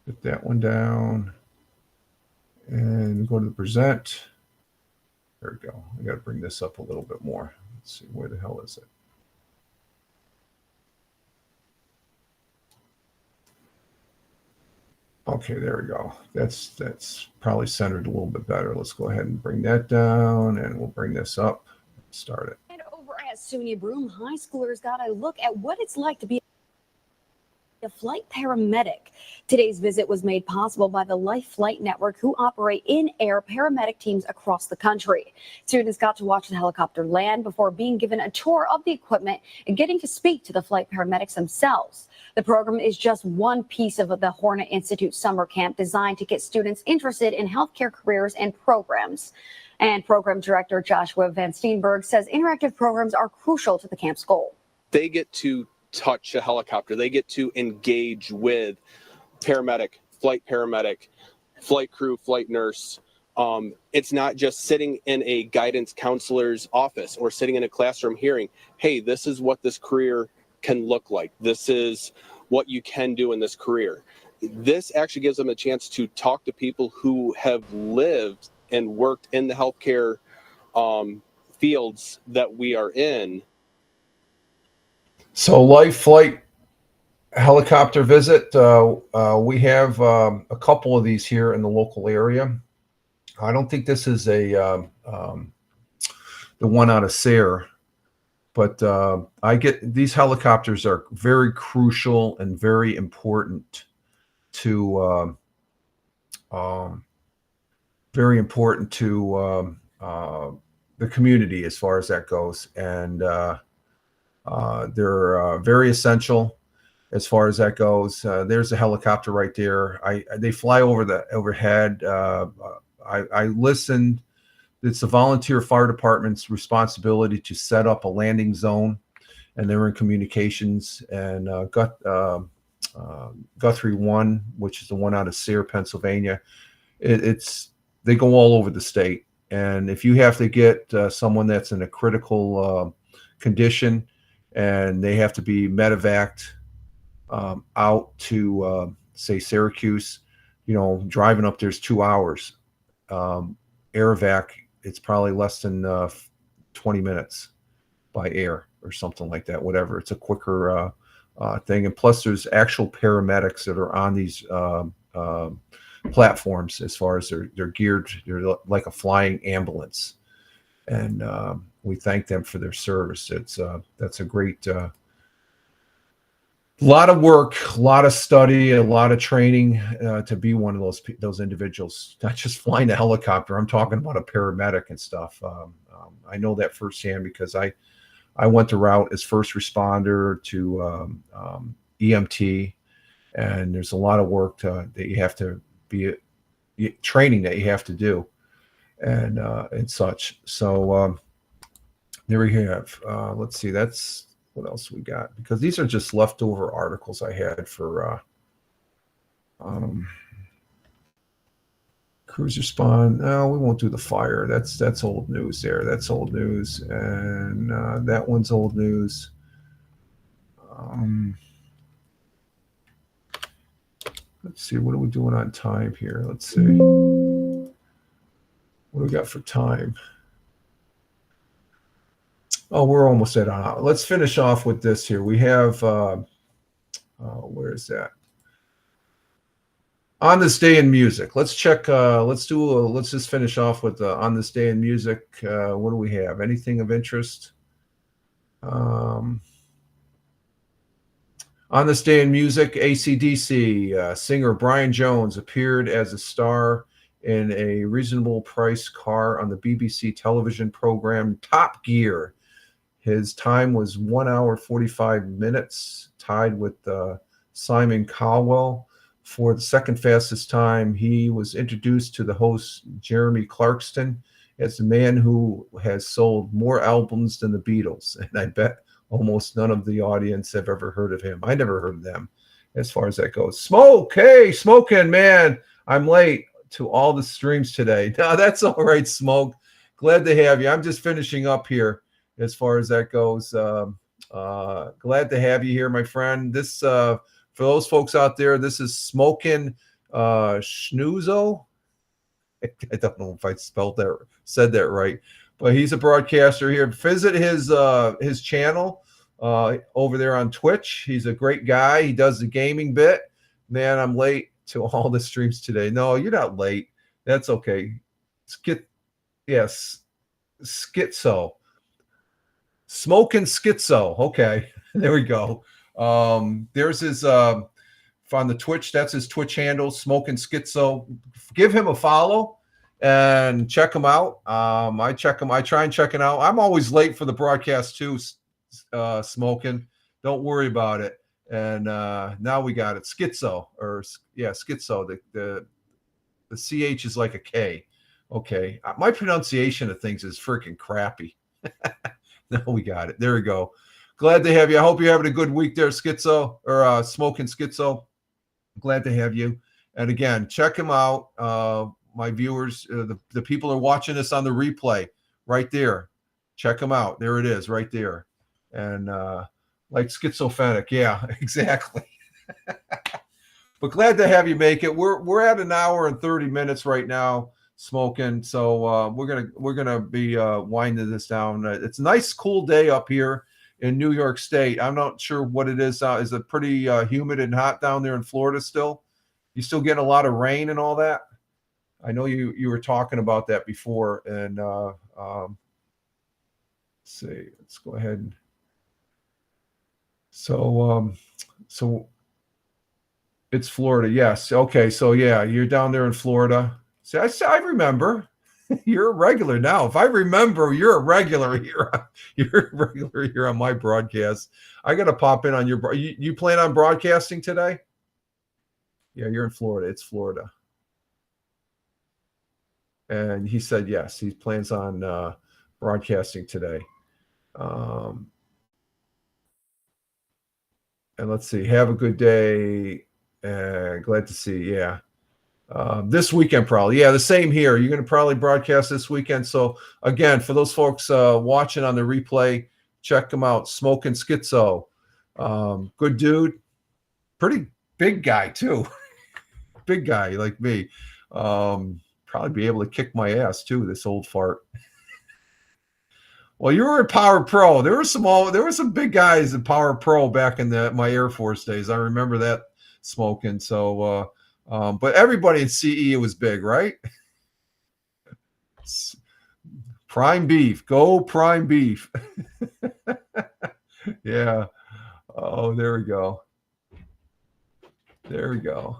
Speaker 1: Get that one down. And go to the present. There we go. I got to bring this up a little bit more. Let's see, where the hell is it? Okay, there we go. That's probably centered a little bit better. Let's go ahead and bring that down, and we'll bring this up. Start it.
Speaker 2: And over at SUNY Broome, high schoolers got a look at what it's like to be a flight paramedic. Today's visit was made possible by the Life Flight Network, who operate in-air paramedic teams across the country. Students got to watch the helicopter land before being given a tour of the equipment and getting to speak to the flight paramedics themselves. The program is just one piece of the Hornet Institute summer camp designed to get students interested in healthcare careers and programs. And program director Joshua Van Steenberg says interactive programs are crucial to the camp's goal.
Speaker 11: They get to touch a helicopter. They get to engage with paramedic, flight crew, flight nurse. It's not just sitting in a guidance counselor's office or sitting in a classroom hearing, hey, this is what this career can look like. This is what you can do in this career. This actually gives them a chance to talk to people who have lived and worked in the healthcare fields that we are in.
Speaker 1: So Life Flight helicopter visit. We have a couple of these here in the local area. I don't think this is the one out of Sayre, but I get these helicopters are very crucial and very important to the community as far as that goes, and they're very essential as far as that goes. There's a helicopter right there. They fly overhead. I listened it's the volunteer fire department's responsibility to set up a landing zone, and they're in communications. And Guthrie 1, which is the one out of Sayre, Pennsylvania, they go all over the state. And if you have to get someone that's in a critical condition and they have to be medevaced out to say Syracuse, driving up there's 2 hours. Air evac, it's probably less than 20 minutes by air or something like that, whatever. It's a quicker thing. And plus there's actual paramedics that are on these platforms. As far as they're geared, they're like a flying ambulance, and we thank them for their service. That's a great lot of work, a lot of study, a lot of training to be one of those individuals. Not just flying a helicopter. I'm talking about a paramedic and stuff. I know that firsthand because I went the route as first responder to EMT, and there's a lot of work that you have to be training that you have to do, and such. So there we have. Let's see. That's what else we got, because these are just leftover articles I had for cruiser spawn. No, we won't do the fire. That's old news there. That's old news, and that one's old news. Let's see, what are we doing on time here? Let's see. What do we got for time? Oh, we're almost at an hour. Let's finish off with this here. We have, where is that? On This Day in Music. Let's check, let's just finish off with On This Day in Music. What do we have? Anything of interest? On This Day in Music, AC/DC singer Brian Jones appeared as a star in a reasonable price car on the BBC television program Top Gear. His time was 1 hour 45 minutes, tied with Simon Cowell for the second fastest time. He was introduced to the host Jeremy Clarkson as the man who has sold more albums than the Beatles, and I bet almost none of the audience have ever heard of him. I never heard of them as far as that goes. Smoke, hey, smoking, man. I'm late to all the streams today. No, that's all right, Smoke. Glad to have you. I'm just finishing up here as far as that goes. Glad to have you here, my friend. This, for those folks out there, this is Smokin' Schnoozo. I don't know if I said that right. But he's a broadcaster here. Visit his channel over there on Twitch. He's a great guy. He does the gaming bit. Man, I'm late to all the streams today. No, you're not late. That's okay. Schizo. Smoking Schizo. Okay, there we go. There's his on the Twitch. That's his Twitch handle, Smoking Schizo. Give him a follow and check him out. I check him. I try and check it out. I'm always late for the broadcast too, Smoking. Don't worry about it. And now we got it. Schizo, Schizo. The CH is like a K. Okay. My pronunciation of things is freaking crappy. No, we got it. There we go. Glad to have you. I hope you're having a good week there, Schizo, or Smoking Schizo. Glad to have you. And again, check him out. My viewers, the people are watching this on the replay right there. Check them out. There it is right there. And like schizophrenic. Yeah, exactly. But glad to have you make it. We're at an hour and 30 minutes right now, Smoking. So we're gonna be winding this down. It's a nice, cool day up here in New York State. I'm not sure what it is. Is it pretty humid and hot down there in Florida still? You still getting a lot of rain and all that? I know you were talking about that before. And let's see. Let's go ahead. So it's Florida. Yes. Okay. So yeah, you're down there in Florida. See, I remember. You're a regular now. If I remember, you're a regular here. You're a regular here on my broadcast. I got to pop in on your. You plan on broadcasting today? Yeah, you're in Florida. It's Florida. And he said yes, he plans on broadcasting today. And let's see, have a good day. Glad to see. Yeah. This weekend, probably. Yeah, the same here. You're going to probably broadcast this weekend. So, again, for those folks watching on the replay, check them out. Smoking Schizo. Good dude. Pretty big guy, too. Big guy like me. Probably be able to kick my ass, too, this old fart. Well, you were in Power Pro. There were some big guys in Power Pro back in my Air Force days. I remember that smoking. So, but everybody in CE was big, right? Prime beef, go prime beef. Yeah. Oh, there we go. There we go.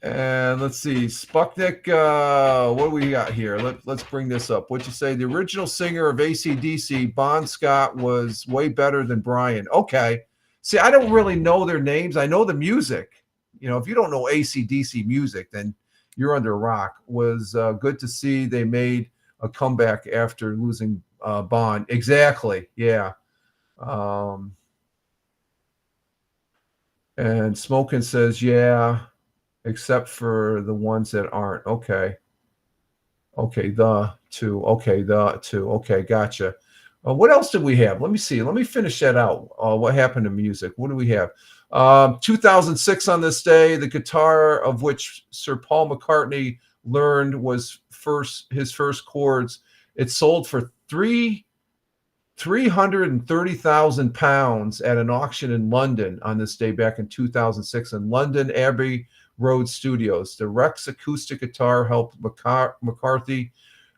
Speaker 1: And let's see, Sputnik, what do we got here? Let's bring this up. What'd you say? The original singer of AC/DC, Bon Scott, was way better than Brian. Okay. See, I don't really know their names. I know the music. You know, if you don't know AC/DC music, then you're under a rock. Was good to see they made a comeback after losing Bon. Exactly. Yeah. And Smokin says, yeah, except for the ones that aren't. Okay. Okay, the two. Okay, the two. Okay, gotcha. What else did we have? Let me see. Let me finish that out. What happened to music? What do we have? 2006 on this day, the guitar of which Sir Paul McCartney learned was his first chords. It sold for £330,000 at an auction in London on this day back in 2006 in London Abbey Road Studios. The Rex acoustic guitar helped McCarthy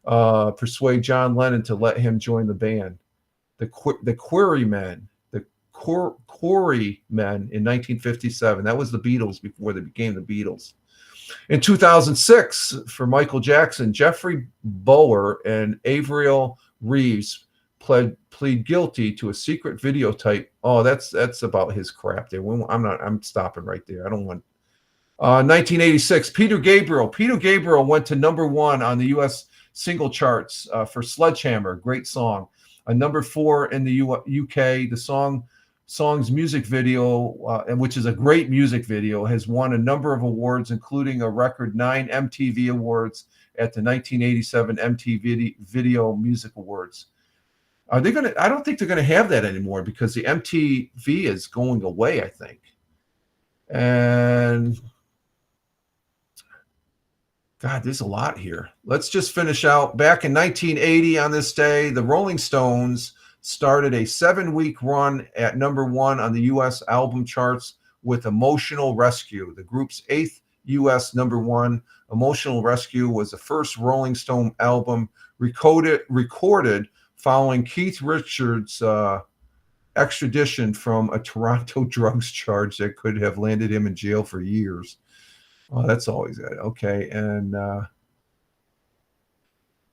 Speaker 1: persuade John Lennon to let him join the band. The Quarrymen in 1957. That was the Beatles before they became the Beatles. In 2006, for Michael Jackson, Jeffrey Bower and Averill Reeves plead guilty to a secret videotape. Oh, that's about his crap there. I'm stopping right there. I don't want. 1986, Peter Gabriel went to #1 on the U.S. single charts for Sledgehammer. Great song. Number 4 in the UK. The song's music video, which is a great music video, has won a number of awards, including a record 9 MTV awards at the 1987 MTV Video Music Awards. Are they gonna? I don't think they're gonna have that anymore because the MTV is going away, I think. And God, there's a lot here. Let's just finish out. Back in 1980 on this day, the Rolling Stones started a 7-week run at #1 on the U.S. album charts with Emotional Rescue, the group's 8th U.S. #1. Emotional Rescue was the first Rolling Stone album recorded following Keith Richards' extradition from a Toronto drugs charge that could have landed him in jail for years. Oh, that's always good. Okay, and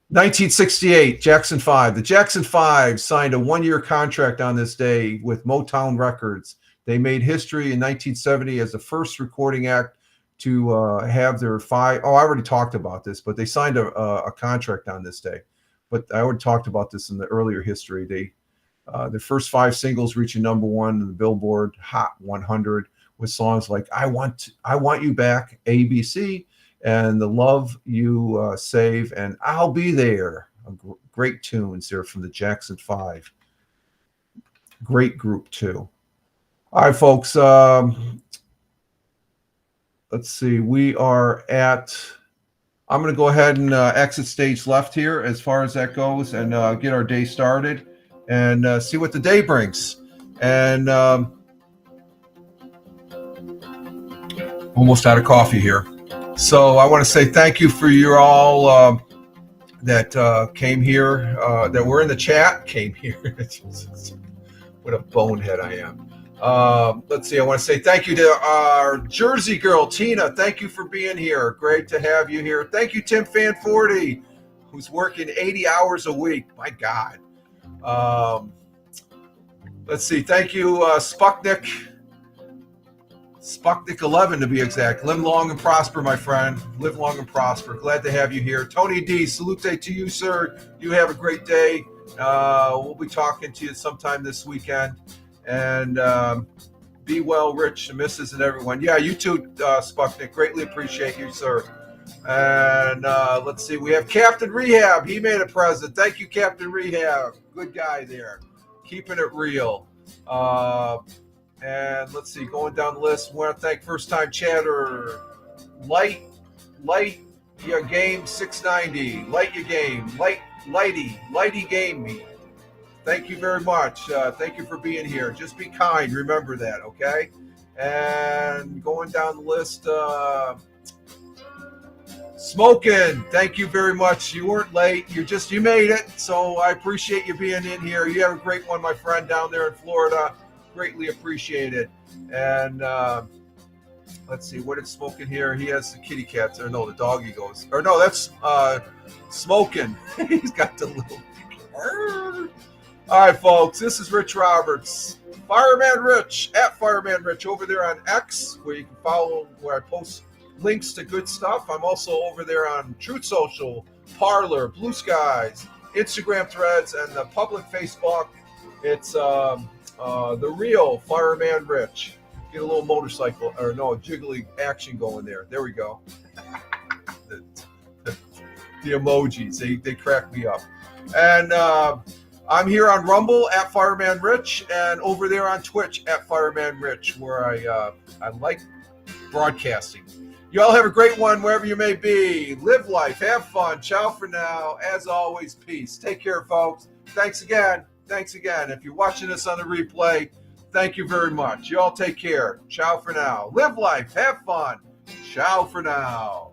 Speaker 1: 1968, Jackson 5. The Jackson 5 signed a 1-year contract on this day with Motown Records. They made history in 1970 as the first recording act to have their 5. Oh, I already talked about this, but they signed a contract on this day. But I already talked about this in the earlier history. Their first 5 singles reaching #1 in the Billboard Hot 100 with songs like "I Want You Back," ABC, and "The Love You Save," and "I'll Be There." Great tunes there from the Jackson 5. Great group too. All right, folks. Let's see. We are at. I'm going to go ahead and exit stage left here as far as that goes, and get our day started and see what the day brings. And almost out of coffee here. So I want to say thank you for you all that came here, that were in the chat, came here. What a bonehead I am. Let's see. I want to say thank you to our Jersey girl, Tina. Thank you for being here. Great to have you here. Thank you, Tim Fanforty, who's working 80 hours a week. My God. Let's see. Thank you, Sputnik. Sputnik 11 to be exact. Live long and prosper, my friend. Live long and prosper. Glad to have you here. Tony D, salute to you, sir. You have a great day. We'll be talking to you sometime this weekend. And be well, Rich, the missus, and everyone. Yeah, you too, Sputnik. Greatly appreciate you, sir. And let's see. We have Captain Rehab. He made a present. Thank you, Captain Rehab. Good guy there. Keeping it real. And let's see, going down the list, we want to thank first-time chatter, Light Your Game 690, Light Your Game, Lighty Game Me. Thank you very much. Thank you for being here. Just be kind. Remember that, okay? And going down the list, Smoking, thank you very much. You weren't late. You made it. So I appreciate you being in here. You have a great one, my friend, down there in Florida. Greatly appreciated. And let's see, what is Smoking here? He has the kitty cats. Or no, the doggy goes. Or no, that's Smoking. He's got the little. All right, folks. This is Rich Roberts, Fireman Rich at Fireman Rich over there on X, where you can follow where I post links to good stuff. I'm also over there on Truth Social, Parler, Blue Skies, Instagram Threads, and the public Facebook. It's the real Fireman Rich. Get a little motorcycle, or no, jiggly action going there. There we go. the emojis, they crack me up. And I'm here on Rumble at Fireman Rich, and over there on Twitch at Fireman Rich, where I like broadcasting. You all have a great one wherever you may be. Live life, have fun. Ciao for now. As always, peace. Take care, folks. Thanks again. If you're watching this on the replay, thank you very much. You all take care. Ciao for now. Live life, have fun. Ciao for now.